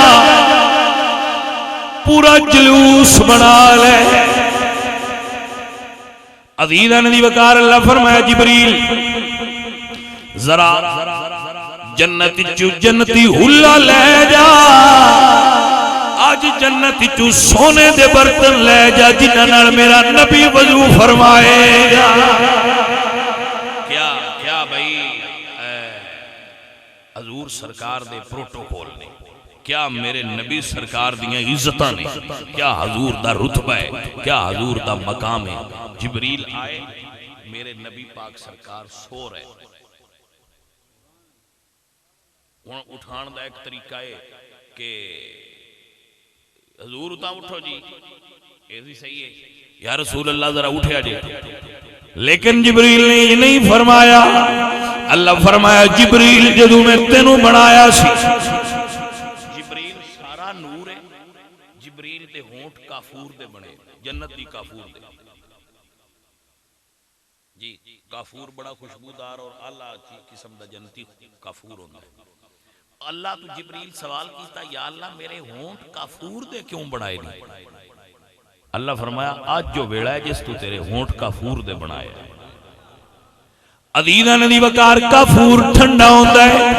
پورا جلوس بنا لے عزیزاں دی وقار اللہ فرمایا جبریل ذرا جنتی ہلا لے جا آج جنتی چو سونے دے برتن لے جا جنہاں نال میرا نبی وضو فرمائے گا کیا بھائی حضور سرکار دے پروٹوکول نے کیا میرے نبی سرکار دیاں عزتاں نے کیا حضور دا رتبہ ہے کیا حضور دا مقام ہے جبریل آئے میرے نبی پاک سرکار سو رہے اٹھان دا ایک طریقہ ہے کہ حضور اتا اٹھو جی ایسی صحیح ہے یا رسول اللہ ذرا اٹھے آجے لیکن جبریل نے یہ نہیں فرمایا اللہ فرمایا جبریل جدو میں تینوں بنایا سی جبریل سارا نور ہے جبریل دے ہونٹ کافور دے بنے جنت دی کافور دے جی کافور بڑا خوشبودار اور اعلیٰ قسم دا جنتی کافور ہوتا ہے اللہ تو جبریل سوال کیتا یا اللہ میرے ہونٹ کافور دے کیوں بنائے نہیں اللہ فرمایا آج جو ویڑا ہے جس تو تیرے ہونٹ کافور دے بنائے عزیزاں دی وقار کافور ٹھنڈا ہوتا ہے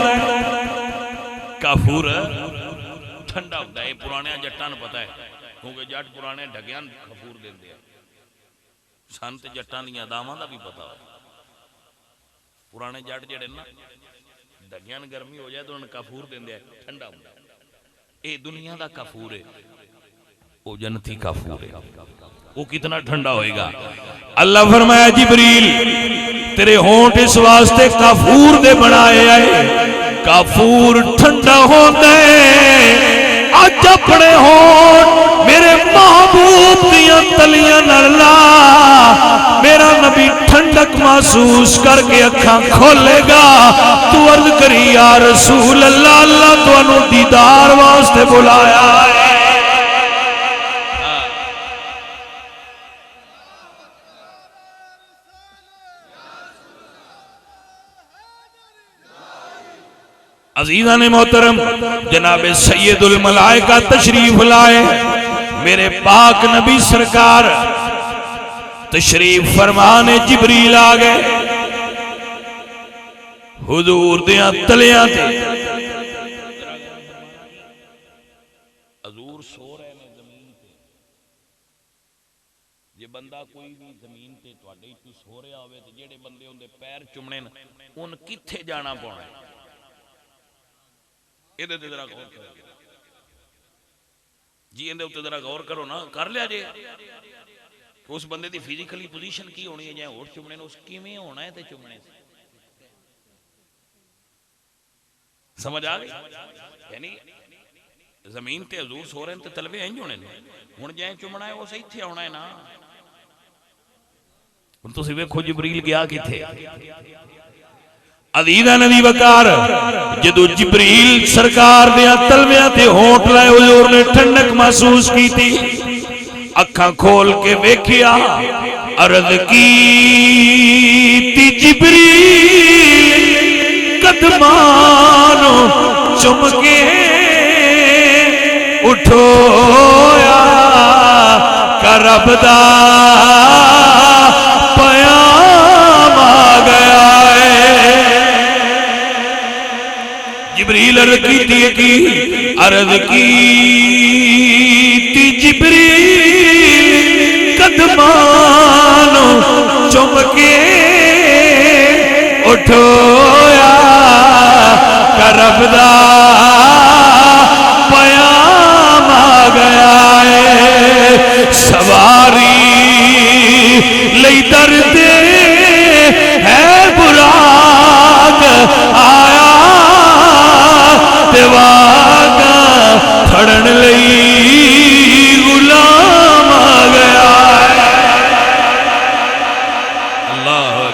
کافور ٹھنڈا ہوتا ہے پرانے جٹان پتا ہے کیونکہ جٹ پرانے ڈھگیاں کافور دے دیا سانت جٹان دی اداماں دا بھی پتا ہے پرانے جٹ جڑے نا ساڈیاں گرمی ہو جائے تو انہوں کافور دیندے ٹھنڈا ہوندا اے دنیا دا کافور ہے وہ جنتی کافور ہے وہ کتنا ٹھنڈا ہوئے گا اللہ فرمایا جبریل تیرے ہونٹ اس واسطے کافور دے بنائے آئے کافور ٹھنڈا ہوندے اج اپنے ہونٹ میرے محبوب دیاں تلیاں نرلا میرا نبی ٹھنڈک محسوس کر کے اکھاں کھولے گا تو عرض کری یا رسول اللہ اللہ تو انہوں دیدار واسطے بلایا ہے عزیزان محترم جناب سید الملائکہ تشریف لائے میرے پاک نبی سرکار تشریف فرمانے جبریل آگئے حضور دیاں تلیاں تے حضور سو رہے ہیں زمین تے یہ بندہ کوئی بھی زمین تے تو اڈے تو سو رہا ہوئے تو جیڑے بندے ان دے پیر چمنے ان کتھے جانا پونا ہے ادھر تے ذرا غور کرو جی اندے تے ذرا غور کرو نا کر لیا جے اس بندے دی فزیکلی پوزیشن کی ہونی ہے جائے اور چمنے اس کی میں ہونا ہے تے چمنے سمجھ آگئی یعنی زمین تے حضور سو رہے ہیں تے طلبے ہیں ہونے ہن جائے چمنا ہے وہ صحیح تھے ہونا ہے نا ان تو سوے کھو جبریل گیا کی تھے عزیزہ نبی وقار جدو جبریل سرکار دیا تلویاں تے ہونٹ لائے حضور نے ٹھنڈک محسوس کی تھی اکھاں کھول کے ویکھیا عرض کی تی جبریل قدمانو چم کے اٹھویا کرب دا پیام آ گیا جبریل عرض کی تی جبریل قدمانو چم کے اٹھویا کرب دا پیام آ گیا ہے سواری لئی درد ہے براق آیا دیواغا کھڑن لئی غلام آ گیا اللہ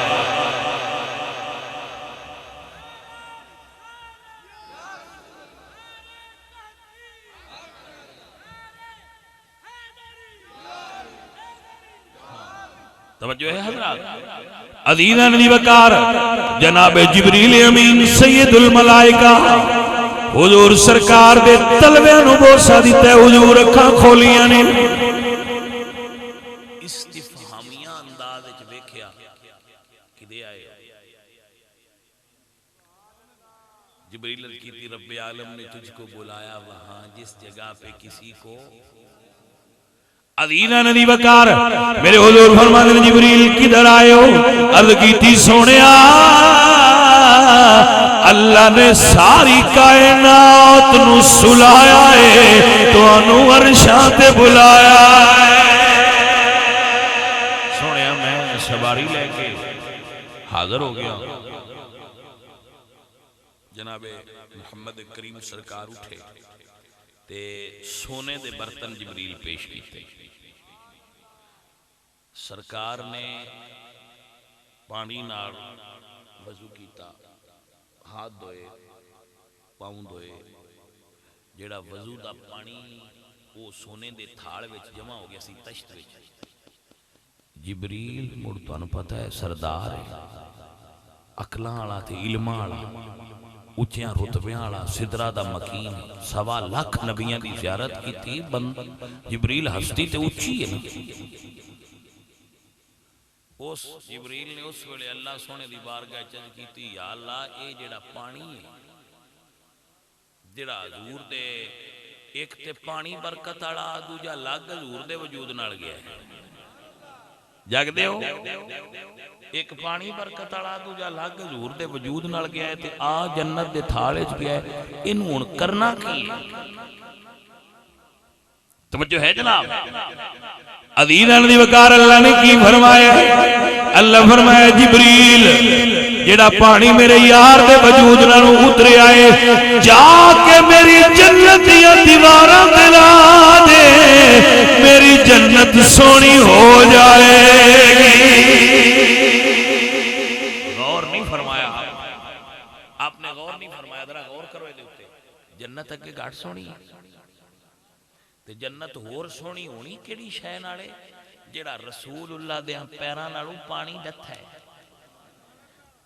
توجہ ہے حضرات عزیزہ نبی وقار جناب جبریل امین سید الملائکہ حضور سرکار دے تلویاں نو بوسا دیتا ہے حضور اکھاں کھولیاں نے استفہامیہ انداز وچ ویکھیا کدے آئے جبریل کی تھی رب عالم نے تجھ کو بلایا وہاں جس جگہ پہ کسی کو عزیزہ نبی وقار میرے حضور فرماتے ہیں جبریل کدھر آئے ہو عرض کی تھی سونیا اللہ نے ساری کائنات نو سلایا ہے تو انو عرشاں تے بلایا ہے سونیا میں سواری لے کے حاضر ہو گیا جناب محمد کریم سرکار اٹھے تے سونے دے برتن جبریل پیش کیتے سرکار نے پانی نال وضو کیتا ہاتھ دھوئے پاؤں دھوئے جیڑا وضو دا پانی وہ سونے دے تھاڑ وچ جمع ہو گیا سی تشت وچ جبریل مڑ تانوں پتہ ہے سردار ہے عقلاں والا تے علماں والا اونچیاں رتبیاں والا سدرہ دا مکین 1.25 لاکھ نبیاں دی زیارت کی تھی جبریل ہستی تے اونچی ہے نا اس جبریل نے اس ویلے اللہ سونے دی بارگاہ چند کی تھی یا اللہ اے جڑا پانی ہے جڑا حضور دے ایک تے پانی برکت والا دوجا لگ حضور دے وجود نال گیا ہے جگدے ہو ایک پانی برکت والا دوجا لگ حضور دے وجود نال گیا ہے تے آ جنت دے تھالے چ گیا ہے اینوں ہن کرنا کی توجہ ہے جناب عزیزاں دی وقار اللہ نے کی فرمایا اللہ فرمایا جبریل جیڑا پانی میرے یار دے وجود نال اترے آئے جا کے میری جنت دیا دیواراں تے لا دے میری جنت سونی ہو جائے گی غور نہیں فرمایا آپ نے غور نہیں فرمایا ذرا غور کرو دے اوتے جنت اگے گھٹ سونی ہے تے جنت ہور سونی ہونی کیڑی شے نالے جیڑا رسول اللہ دیاں پیراں نالوں پانی ڈتھا ہے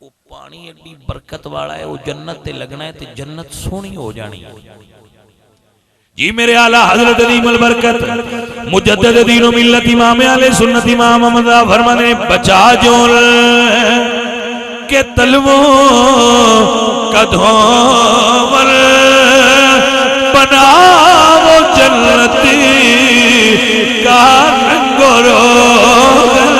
وہ پانی ایڈی برکت والا ہے وہ جنت تے لگنا ہے تے جنت سونی ہو جانی ہے جی میرے اعلیٰ حضرت عظیم البرکت مجدد دین و ملت امام علیہ سنت امام احمد فرمانے بچا جول کے تلووں کدھومر بنا وہ جنتی کا رنگ و روغن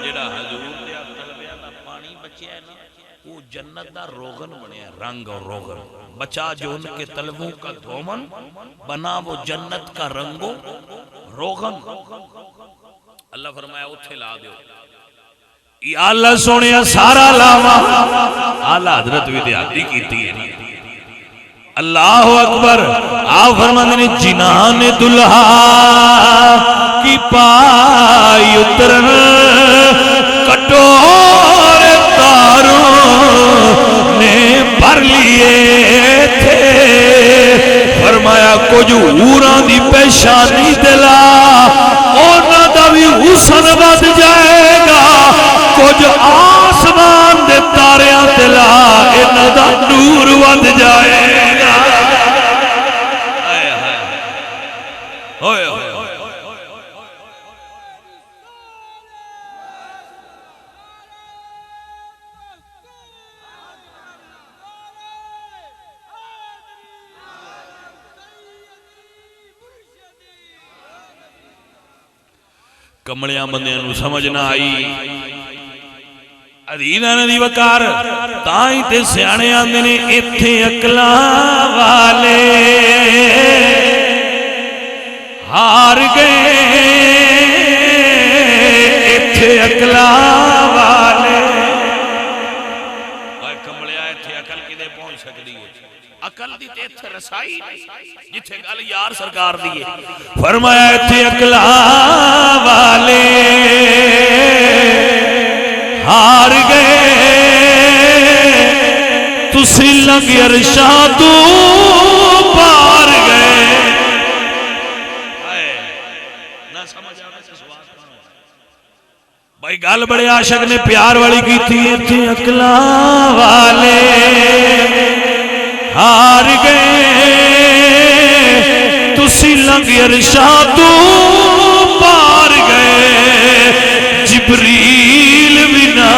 جڑا حضور دے تلویاں دا پانی بچیا ہے نا وہ جنت دا روغن بنیا رنگ اور روغن بچا جو ان کے تلووں کا دھومن بنا وہ جنت کا رنگ و روغن اللہ فرمایا اتھے لا دیو یا اللہ سونیا سارا لاوا اعلیٰ حضرت بھی دیادی کیتی ہے اللہ اکبر آپ فرمانے نے جنان دلہا کی پائی اترن کٹور تاروں نے بھر لیے تھے فرمایا کچھ ہوران دی پیشانی دلا اونا دا بھی حسن بد جائے گا کچھ آسمان دے تاریاں دلا اینا دا نور بد جائے گا ہوئے ہوئے کملیاں بندیاں نو سمجھ نہ آئی عزیزاں دی وقار تائیں تے سیانے آندے نے ایتھے عقلاں والے ہار گئے ایتھے عقلاں والے اوے کملیا ایتھے عقل کدے پہنچ سکدی ہے عقل دی تے ایتھے رسائی جتھے گل یار سرکار دی ہے فرمایا ایتھے عقلاں والے ہار گئے تسی لنگ ارشاد پار گئے بھائی گل بڑے عاشق نے پیار والی کی تھی ایتھے عقلاں والے ہار گئے تسی لنگ ارشاد پار گئے جبریل بھی نہ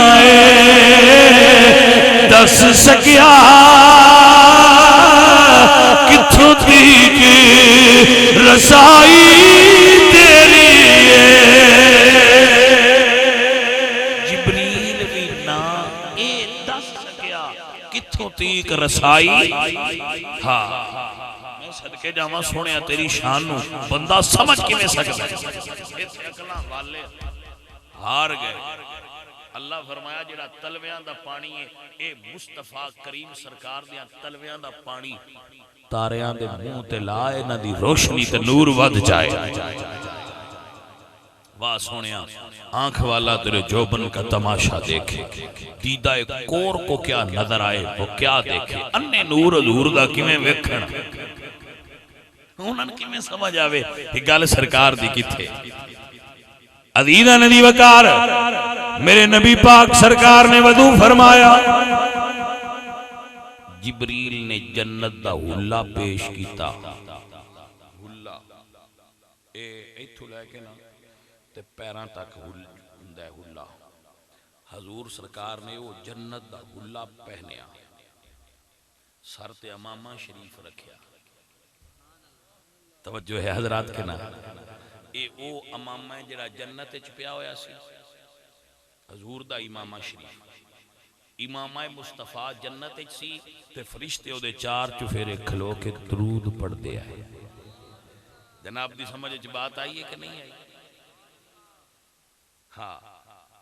دس سکیا کتھوں تھی کہ رسائی تیری جبریل بھی نہ دس سکیا کتھوں تھی کہ رسائی ہاں میں صدقے جاواں سونیا تیری شان نو بندہ سمجھ کی میں سکتا ہے ہار گئے اللہ فرمایا جڑا تلویاں دا پانی ہے اے مصطفیٰ کریم سرکار دیاں تلویاں دا پانی تاریاں دے منہ تے لائے نہ دی روشنی تے نور ود جائے واہ سونیا آنکھ والا تیرے جوبن کا تماشا دیکھے دیدہ کور کو کیا نظر آئے وہ کیا دیکھے انے نور حضور دا کیویں ویکھن انہاں کیویں سمجھ آوے کہ گل سرکار دی کتھے عزیزاں دی وقار میرے نبی پاک سرکار نے وضو فرمایا جبریل نے جنت دا حلہ پیش کیتا حلہ اے ایتھوں لے کے نا تے پیراں تک ہوندا ہے حلہ حضور سرکار نے وہ جنت دا حلہ پہنیا سر تے امامہ شریف رکھیا توجہ ہے حضرات کے نا اے او امامہ ہے جڑا جنت وچ پیا ہویا سی حضور دا امامہ شریف امامہ مصطفیٰ جنت وچ سی تے فرشتے او دے چار چفیرے کھلو کے درود پڑھ دے آئے جناب دی سمجھ وچ بات آئی ہے کہ نہیں آئی ہاں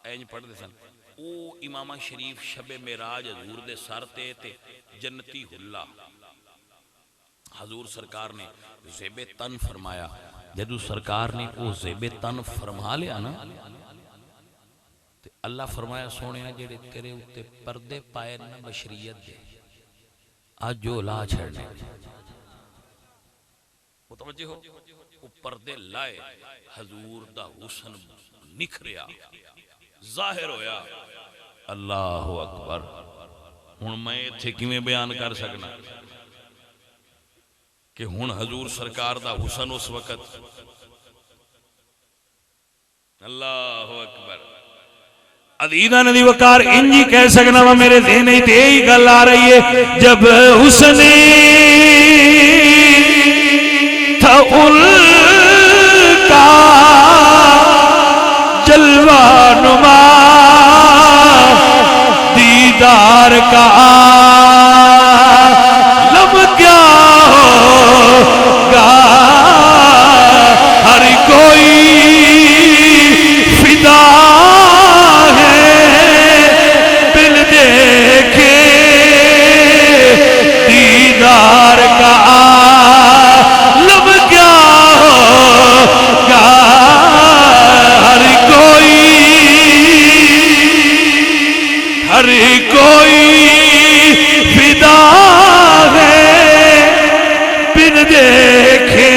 اینج پڑھ دے سن او امامہ شریف شب معراج حضور دے سر تے جنتی حلہ حضور سرکار نے زیب تن فرمایا جدو سرکار نے او زیب تن فرما لیا نا تے اللہ فرمایا سونے جڑے تیرے اتے پردے پائے نا بشریت دے آج جو لا چھڑنے متوجہ ہو وہ پردے لائے حضور دا حسن نکھریا ظاہر ہویا اللہ اکبر ہن میں اتھے کیویں بیان کر سکنا کہ ہن حضور سرکار دا حسن اس وقت اللہ اکبر عدیدہ ندی وقار انجی کہہ سکنا وہ میرے ذہن ہی تے ہی گل آ رہی ہے جب حسن تھا ان کا جلوہ نما دیدار کا لب کیا ہوگا ہر کوئی فدا ہے دل دیکھے دیدار کا لب کیا ہوگا ہر کوئی فدا ہے بن دیکھے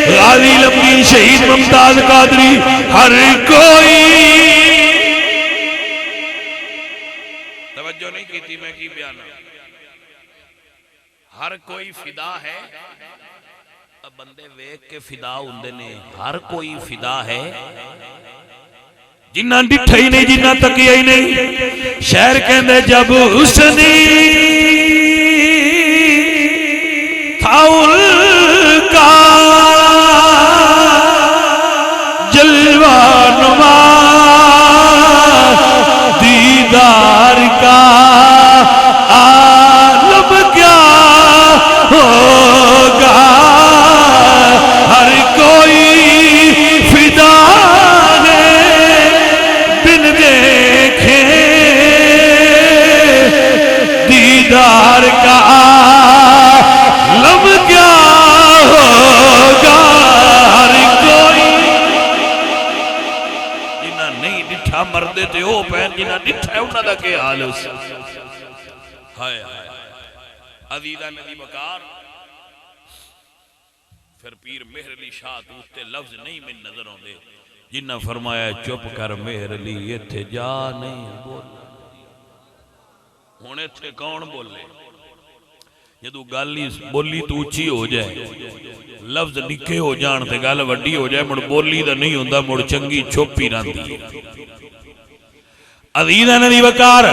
غازی لمگی شہید ممتاز قادری ہر کوئی توجہ نہیں کی تھی میں کی بیان ہر کوئی فدا ہے اب بندے ویک کے فدا ہوندے نے ہر کوئی فدا ہے جنہ ڈٹھا ہی نہیں جنہ تکیا ہی نہیں شہر کہندے جب حسنی تھا ان کا جلوہ نما دیدار کا عالم کیا ہوگا ہر کوئی فدا دیدار کا لب کیا ہوگا ہر کوئی جنہ نہیں ڈٹھا مردے تے او پہن جنہ ڈٹھا ہے انہا دا کے حال اس ہائے عزیزہ ندی وقار پھر پیر مہر علی شاہ توتے لفظ نہیں من نظر ہوں دے جنہ فرمایا چپ کر مہر علی یہ تھے جا نہیں بول ہونے تھے کون بولے جدو گالی بولی تو اچھی ہو جائے لفظ نکے ہو جان تے گال وڈی ہو جائے مڑ بولی دا نہیں ہوندہ مڑ چنگی چھوپی راندی عزیزہ ندی وقار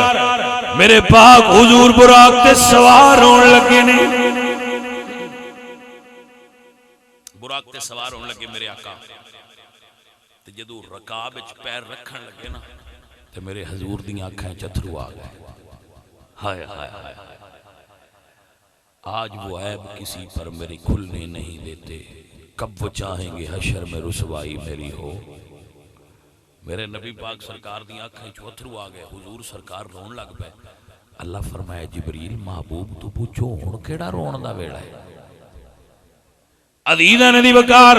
میرے پاک حضور براق تے سوار ہون لگے نے براق تے سوار ہون لگے میرے آقا تے جدو رکاب اچ پیر رکھن لگے نا تے میرے حضور دی آنکھیں چتھرو آ گئے ہائے ہائے ہائے آج وہ عیب کسی پر میری کھلنے نہیں دیتے کب وہ چاہیں گے حشر میں رسوائی میری ہو میرے نبی پاک سرکار دی آنکھیں چتھرو آ گئے حضور سرکار رون لگ پہ اللہ فرمایا جبریل محبوب تو پوچھو ہن کیڑا رون دا ویڑا ہے عزیزہ ندی وقار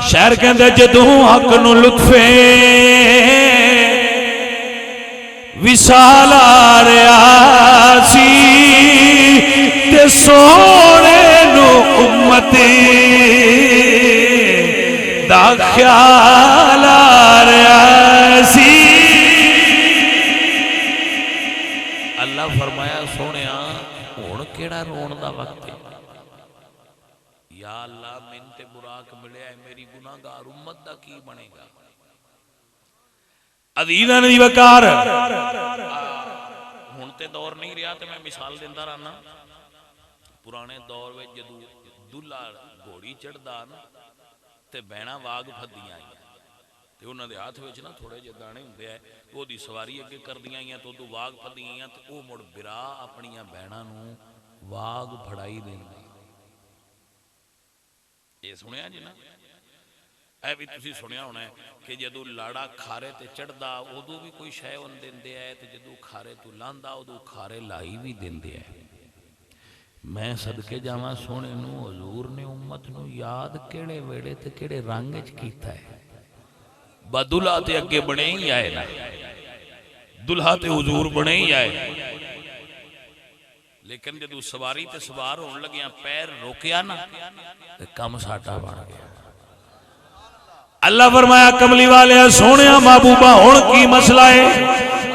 شہر کہندے جدوں حق نو لطفے وصال آ رہا سی تے سونے نو امتی دا خیال آ رہا سی اللہ فرمایا سونے ہن کیڑا رون دا وقت ہے یا اللہ من تے براق ملے ہے میری گناہگار امت دا کی بنے گا عزیزہ ندی وقار ہونتے دور نہیں رہا تو میں مثال دیندہ رہنا پرانے دور میں جدو دلہ گھوڑی چڑھ دا نا تے بہنا واگ پھدیاں آئی تے انہاں دے ہاتھ وچ نا تھوڑے جے دانے ہوندے اے او دی سواری اگے کردیاں آئیاں تو واگ پھدیاں آئیاں تے او مڑ برا اپنیاں بہناں نوں واگ پھڑائی دیندی یہ سنیا جی نا اے بھی تسی سنیا ہونا ہے کہ جدو لاڑا کھارے تے چڑھدا ادو بھی کوئی شے اون دیندے ہے تے جدو کھارے تو لاندا ادو کھارے لائی بھی دیندے ہے میں صدقے جاواں سونے نو حضور نے امت نو یاد کیڑے ویڑے تے کیڑے رنگ وچ کیتا ہے بدلہ تے اگے بنے ہی آئے نا دلہا تے حضور بنے ہی آئے لیکن جدو سواری تے سوار ہون لگیاں پیر روکیا نا تے کم ساٹا بن گیا اللہ فرمایا کملی والے سونیا محبوبہ ہون کی مسئلہ ہے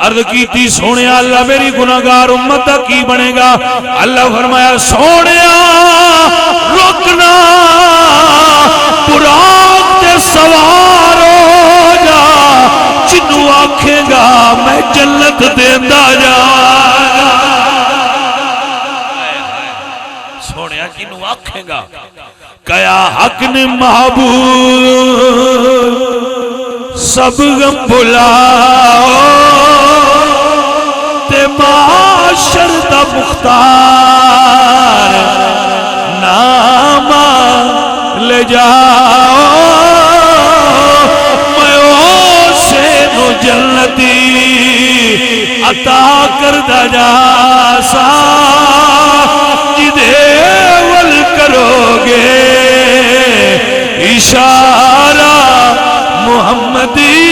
عرض کیتی سونیا اللہ میری گناہگار امت دا کی بنے گا اللہ فرمایا سونیا رکنا براق تے سوار ہو جا جنو آکھے گا میں جنت دیندا جا سونیا جنو آکھے گا کیا حق نے محبوب سب غم بلاؤ تے معاشر دا مختار نامہ لے جاؤ میں اسے نو جنتی عطا کردہ جاسا جدے ول کرو گے اشارہ محمدی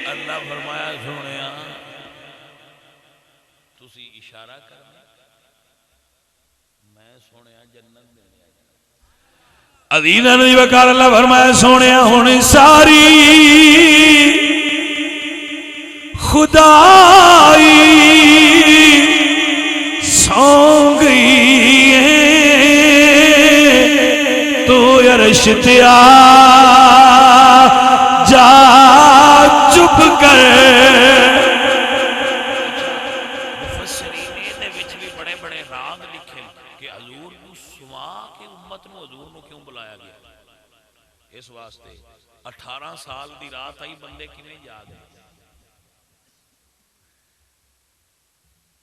اللہ فرمایا سونیا تسی اشارہ کرنا میں سونیا جنت دینے عزیزاں دی وقار اللہ فرمایا سونیا ہن ساری خدائی سو گئی عرش تیا جا چپ کر مفسرین دے وچ بھی بڑے بڑے راگ لکھے کہ حضور کو سوا کے امت نو حضور نو کیوں بلایا گیا اس واسطے 18 سال دی رات آئی بندے کیویں جاگ گئے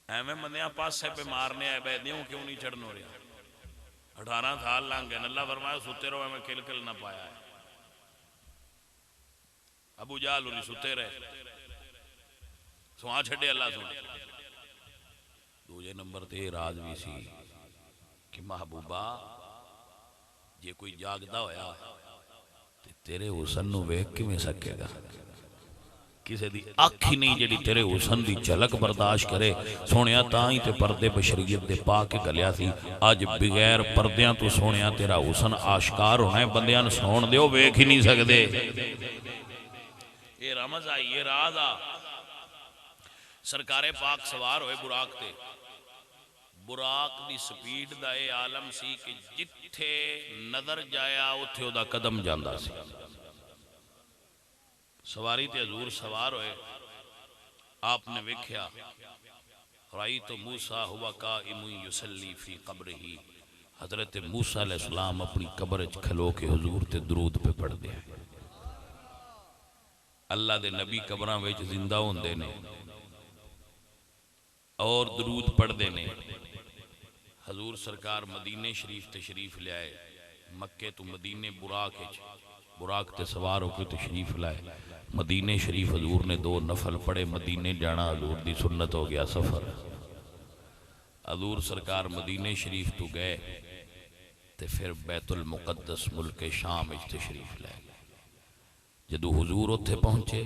ایویں بندیاں پاسے پہ مارنے آئے بیدیوں کیوں نہیں چڑھن ہو رہا 18 سال لنگ گئے اللہ فرمایا ستے رہو میں کھل کھل نہ پایا ہے ابو جہل ہوری ستے رہے سوہاں چھڑے اللہ سن دوجے نمبر تے راز بھی سی کہ محبوبہ جے کوئی جاگدا ہویا تے تیرے حسن نو ویکھ کیویں سکے گا کسے دی آنکھ ہی نہیں جڑی تیرے حسن دی جھلک برداشت کرے سونیا تاں ہی تے پردے بشریت دے پا کے گلیا سی اج بغیر پردیاں تو سونیا تیرا حسن آشکار ہونا ہے بندیاں نوں سون دیو ویکھ ہی نہیں سکدے یہ رمز آئی یہ راز آ سرکار پاک سوار ہوئے براق تے براق دی سپیڈ دا اے عالم سی کہ جتھے نظر جایا اتھے او دا قدم جاندا سی سواری تے حضور سوار ہوئے آپ نے وکھیا رأیت موسیٰ ہوا قائم یسلی فی قبرہ حضرت موسیٰ علیہ السلام اپنی قبر کھلو کے حضور تے درود پہ پڑھ دیا اللہ دے نبی قبران ویچ زندہ ہوندے نے اور درود پڑھ دینے حضور سرکار مدینہ شریف تشریف لے آئے مکہ تو مدینہ براق تے سوار ہو کے تشریف لائے مدینہ شریف حضور نے 2 نفل پڑھے مدینہ جانا حضور دی سنت ہو گیا سفر حضور سرکار مدینہ شریف تو گئے تے پھر بیت المقدس ملک شام اچ تشریف لائے جدو حضور اتھے پہنچے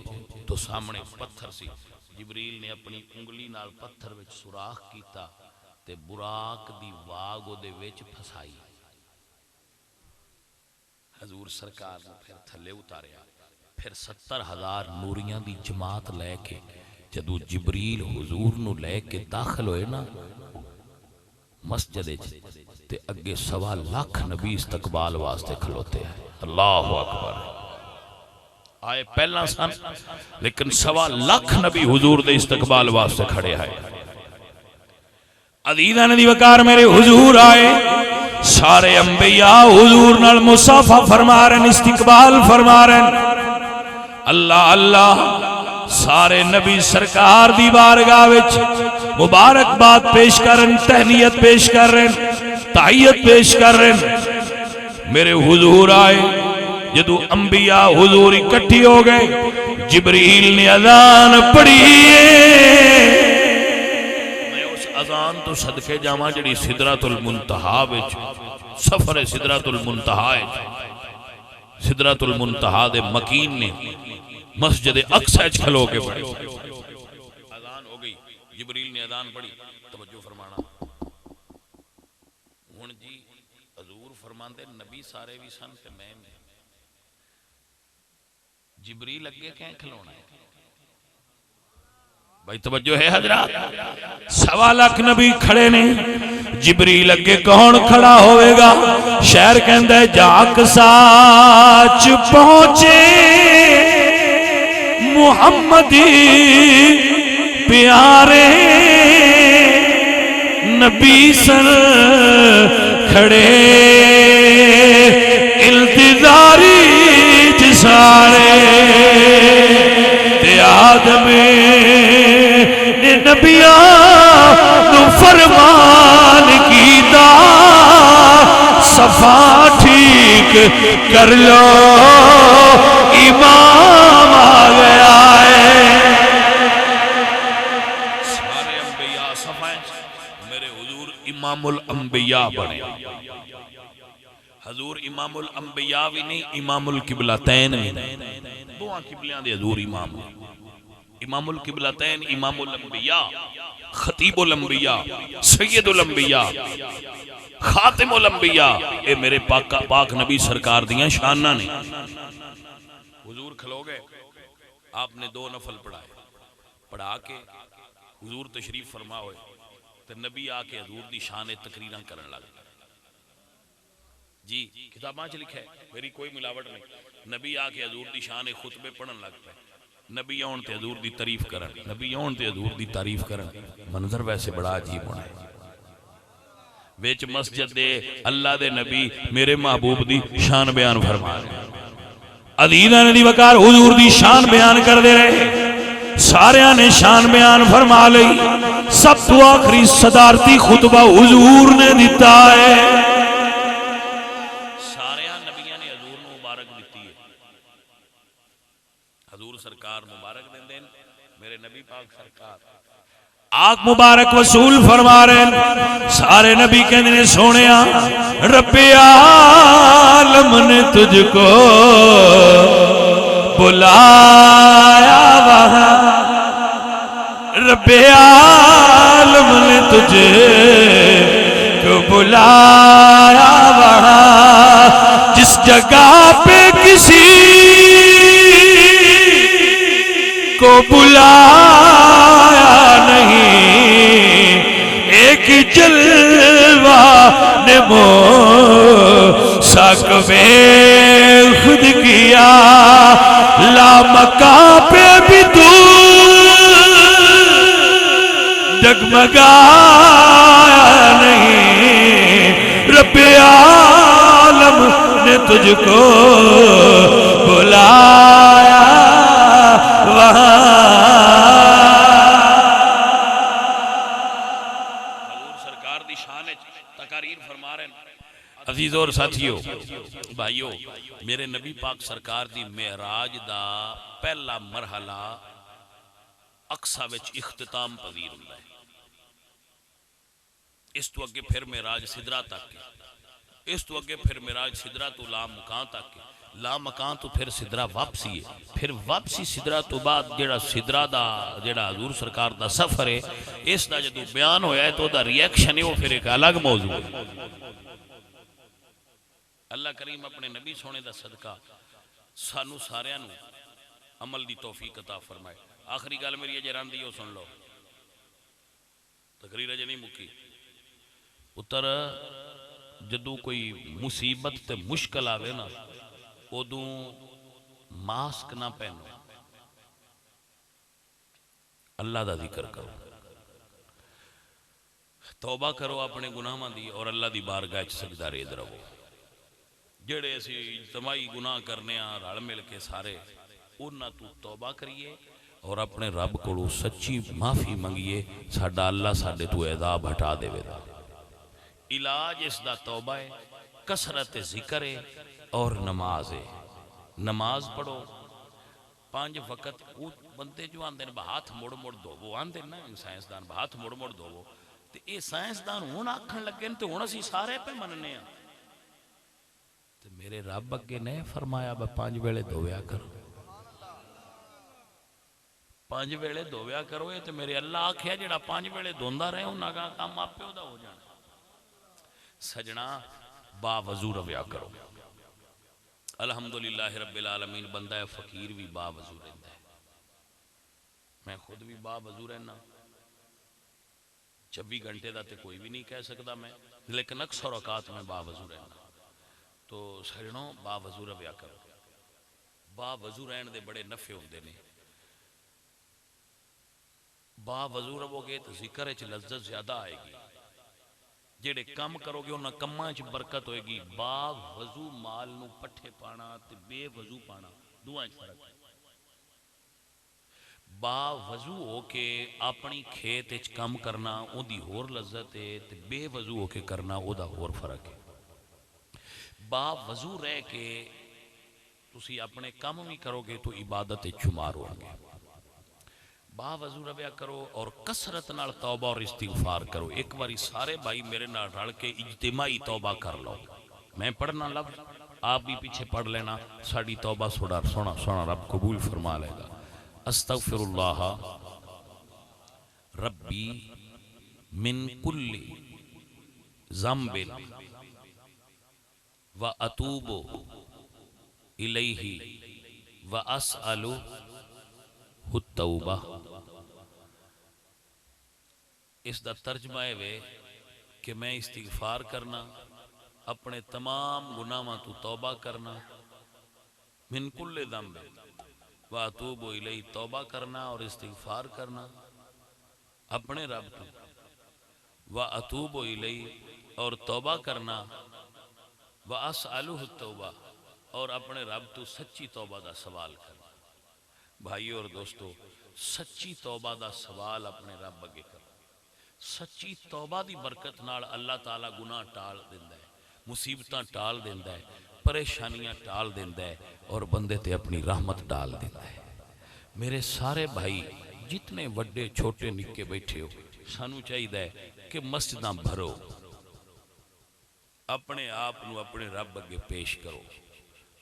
تو سامنے پتھر سی جبریل نے اپنی انگلی نال پتھر وچ سوراخ کیتا تے براق دی واگ دے وچ پھسائی حضور سرکار نے پھر تھلے اتاریا پھر 70,000 نوریاں دی جماعت لے کے جدو جبریل حضور نو لے کے داخل ہوئے نا مسجد تے اگے 1.25 لاکھ نبی استقبال واسطے کھلوتے ہیں اللہ اکبر آئے پہلا سن لیکن 1.25 لاکھ نبی حضور دے استقبال واسطے کھڑے آئے عزیزاں دی وقار میرے حضور آئے سارے انبیاء حضور نال مصافحہ فرما رہے ہیں، استقبال فرما رہے ہیں۔ اللہ اللہ سارے نبی سرکار دی بارگاہ وچ مبارکباد پیش کرن، تہنیت پیش کر رہے ہیں، تحیت پیش کر رہے ہیں۔ میرے حضور آئے، جدو انبیاء حضور اکٹھی ہو گئے، جبریل نے اذان پڑھی ہے۔ میں اس اذان تو صدقے جاواں جڑی سدرۃ المنتہا وچ، سفر سدرۃ المنتہا ہے، سدرۃ المنتہا دے مکین نے مسجد اقصی وچ کھلو کے پڑھی، اذان ہو گئی، جبریل نے اذان پڑھی، توجہ فرمانا۔ ہن جی حضور فرماندے نبی سارے بھی سن تے میں جبریل اگے کہیں کھلونا ہے؟ بھائی توجہ ہے حضرات، 1.25 لاکھ نبی کھڑے نے، جبریل اگے کون کھڑا ہوئے گا؟ شہر کہندہ ہے جاک ساچ پہنچے محمدی پیارے نبی سر کھڑے التظاری جسارے تے آدم نے نبیان نو فرمان کیتا صفا ٹھیک کر لو امام آ گیا ہے۔ سارے انبیاء صفائیں، میرے حضور امام الانبیاء بنے۔ حضور امام الانبیاء بھی نہیں، امام القبلتین بھی نہیں، دو قبلیاں دے حضور امام، امام القبلتین، امام الانبیاء، خطیب الانبیاء، سید الانبیاء، خاتم الانبیاء، اے میرے پاک نبی سرکار دیاں شانہ نے۔ حضور کھلو گئے، آپ نے 2 نفل پڑھائے، پڑھا کے حضور تشریف فرما ہوئے تو نبی آ کے حضور دی شان تقریراں کرن لگ جی، کتاباں چ لکھا ہے، میری کوئی ملاوٹ نہیں۔ نبی آ کے حضور دی شان خطبے پڑھن لگ پے، نبی آن تے حضور دی تعریف کرن، نبی آن تے حضور دی تعریف کرن، منظر ویسے بڑا عجیب ہونا ہے۔ ویچ مسجد دے اللہ دے نبی میرے محبوب دی شان بیان فرما رہے ہیں، عزیزاں دی وقار حضور دی شان بیان کر دے رہے، سارے نے شان بیان فرما لئی، سب تو آخری صدارتی خطبہ حضور نے دیتا ہے۔ سارے نبیاں نے حضور نے مبارک دیتی ہے، حضور سرکار مبارک دیں دیں، میرے نبی پاک سرکار آگ مبارک وصول فرما رہے ہیں۔ سارے نبی کہنے نے سونیا رب عالم نے تجھ کو بلایا وہاں، رب عالم نے تجھ کو بلایا وہاں، جس جگہ پہ کسی کو بلایا نہیں، ایک جلوہ نے موسیٰ کو بے خود کیا، لامکاں پہ بھی تو ڈگمگایا نہیں، رب عالم نے تجھ کو بلایا وہاں۔ حضور سرکار دی شان تقاریر فرما رہے ہیں۔ عزیز اور ساتھیو بھائیو، میرے نبی پاک سرکار دی معراج دا پہلا مرحلہ اقصی وچ اختتام پذیر ہوندا ہے، اس تو اگے پھر معراج سدرہ تک، اس تو اگے پھر معراج سدرہ تو لامکان تک، لامکان تو پھر سدرہ واپسی ہے، پھر واپسی سدرہ تو بعد جڑا سدرہ دا جڑا حضور سرکار دا سفر ہے، اس دا جدو بیان ہویا ہے تو دا ریاکشن ہے وہ پھر ایک الگ موضوع ہے۔ اللہ کریم اپنے نبی سونے دا صدقہ سانو سارے نو عمل دی توفیق عطا فرمائے۔ آخری گل میری اجے ران دیو سن لو، تقریر اجے نہیں مکی۔ پتر جدو کوئی مصیبت تے مشکل آوے نا، ادوں ماسک نہ پہنو، اللہ دا ذکر کرو۔ توبہ کرو اپنے گناہاں دی اور اللہ دی بارگاہ وچ سجدہ ریز رہو. جڑے اسی اجتماعی گناہ کرنے ہاں رل مل کے سارے انہاں تو توبہ کریے اور اپنے رب کو سچی معافی منگیے. ساڈا اللہ ساڈے تو عذاب ہٹا دے گا. علاج اس دا توبہ ہے, کثرت ذکر ہے اور نماز ہے. نماز پڑھو 5 وقت. وہ بندے جو آندے نے ہاتھ مڑ مڑ دھوو آندے نا سائنسدان ہاتھ مڑ مڑ دھوو, تے اے سائنسدان ہن آکھن لگے تے ہن اسی سارے پہ مننے ہاں. تے میرے رب اگے نے فرمایا 5 ویلے دھویا کرو, 5 ویلے دھویا کرو. تے میرے اللہ آکھیا جڑا 5 ویلے دھوندا رہے انہاں دا کام آپے دا ہو جانا. سجنا با وضو رویا کرو. الحمدللہ رب العالمین. بندہ فقیر بھی با وضو رہندا ہے. میں خود بھی با وضو رہنا. 26 گھنٹے دا تے کوئی بھی نہیں کہہ سکتا میں, لیکن اکثر اوقات میں با وضو رہنا. تو سجنوں با وضو رویا کرو. با وضو رہن دے بڑے نفع ہوندے نے. با وضو رو گے تو ذکر وچ لذت زیادہ آئے گی. جڑے کم کرو گے انہاں کماں وچ برکت ہوئے گی. با وضو مال نو پٹھے پانا تے بے وضو پانا دوواں وچ فرق ہے. با وضو ہو کے اپنی کھیت وچ کم کرنا اون دی ہور لذت ہے, تے بے وضو ہو کے کرنا او دا ہور فرق ہے. با وضو رہ کے تسی اپنے کم بھی کرو گے تو عبادت شمار ہو گے. با وضو رویا کرو اور کثرت نال توبہ اور استغفار کرو. ایک باری سارے بھائی میرے نال رل کے اجتماعی توبہ کر لو. میں پڑھنا لفظ آپ بھی پیچھے پڑھ لینا. ساڑی توبہ سونا سونا رب قبول فرما لے گا. استغفر اللہ ربی من کل ذنب و اتوب الیہ و اسألہ التوبہ. اس دا ترجمہ ہے کہ میں استغفار کرنا, اپنے تمام گناہاں تو توبہ کرنا, من کل ذنب و اتوب الیہ توبہ کرنا اور استغفار کرنا اپنے رب تو, و اتوب الیہ اور توبہ کرنا, و اسألہ التوبہ اور اپنے رب تو سچی توبہ دا سوال کرنا. بھائیو اور دوستو, سچی توبہ دا سوال اپنے رب اگے کرو. سچی توبہ دی برکت نال اللہ تعالیٰ گناہ ٹال دیندا ہے, مصیبتاں ٹال دیندا ہے, پریشانیاں ٹال دیندا ہے اور بندے تے اپنی رحمت ٹال دیندا ہے. میرے سارے بھائی جتنے وڈے چھوٹے نکے بیٹھے ہو, سانو چاہیے کہ مسجداں بھرو, اپنے آپ نو اپنے رب اگے پیش کرو.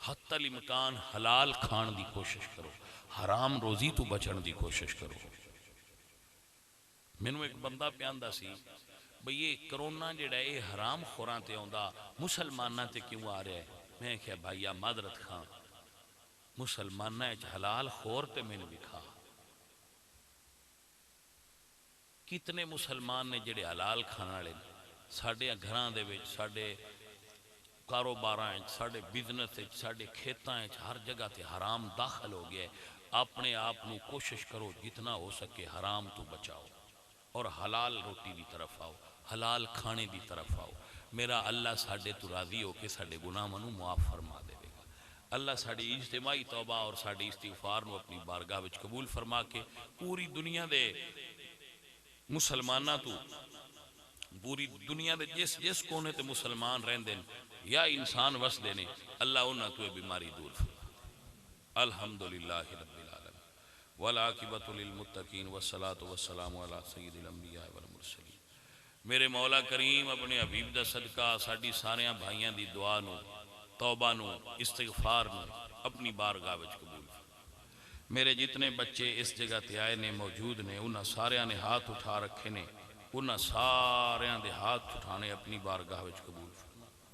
حتی الامکان حلال کھان دی کوشش کرو, حرام روزی تو بچن دی کوشش کرو. مینوں ایک بندہ پیاندا سی بھئی یہ کرونا جڑا ہے یہ حرام خوراں تے آندا مسلماناں تے کیوں آ رہا ہے. میں کہا بھائی معذرت خان, مسلماناں وچ حلال خور تے میں نے لکھا. کتنے مسلمان نے جڑے حلال کھانے والے ساڈے گھراں دے وچ, ساڈے کاروباراں وچ, ساڈے بزنس وچ, ساڈے کھیتاں وچ ہر جگہ تے حرام داخل ہو گیا ہے. اپنے آپ نو کوشش کرو جتنا ہو سکے حرام تو بچاؤ اور حلال روٹی دی طرف آؤ, حلال کھانے دی طرف آؤ. میرا اللہ ساڈے تو راضی ہو کے ساڈے گناہاں نو معاف فرما دے گا. اللہ ساڈی اجتماعی توبہ اور ساڈی استغفار نو اپنی بارگاہ وچ قبول فرما کے پوری دنیا دے مسلماناں تو, پوری دنیا دے جس جس کونے تے مسلمان رہندے یا انسان وسدے نے, اللہ انہاں تو بیماری دور فرما. الحمدللہ رب العالمین والعاقبۃ للمتقین والصلاۃ والسلام علی سید الانبیاء والمرسلین. میرے مولا کریم اپنے حبیب دا صدقہ ساڈی ساریاں بھائیاں دی دعا نو, توبہ نو, استغفار نو اپنی بارگاہ وچ قبول فرما. میرے جتنے بچے اس جگہ تے آئے نے موجود نے, انہاں ساریاں نے ہاتھ اٹھا رکھے نے, انہاں ساریاں دے ہاتھ اٹھانے اپنی بارگاہ وچ قبول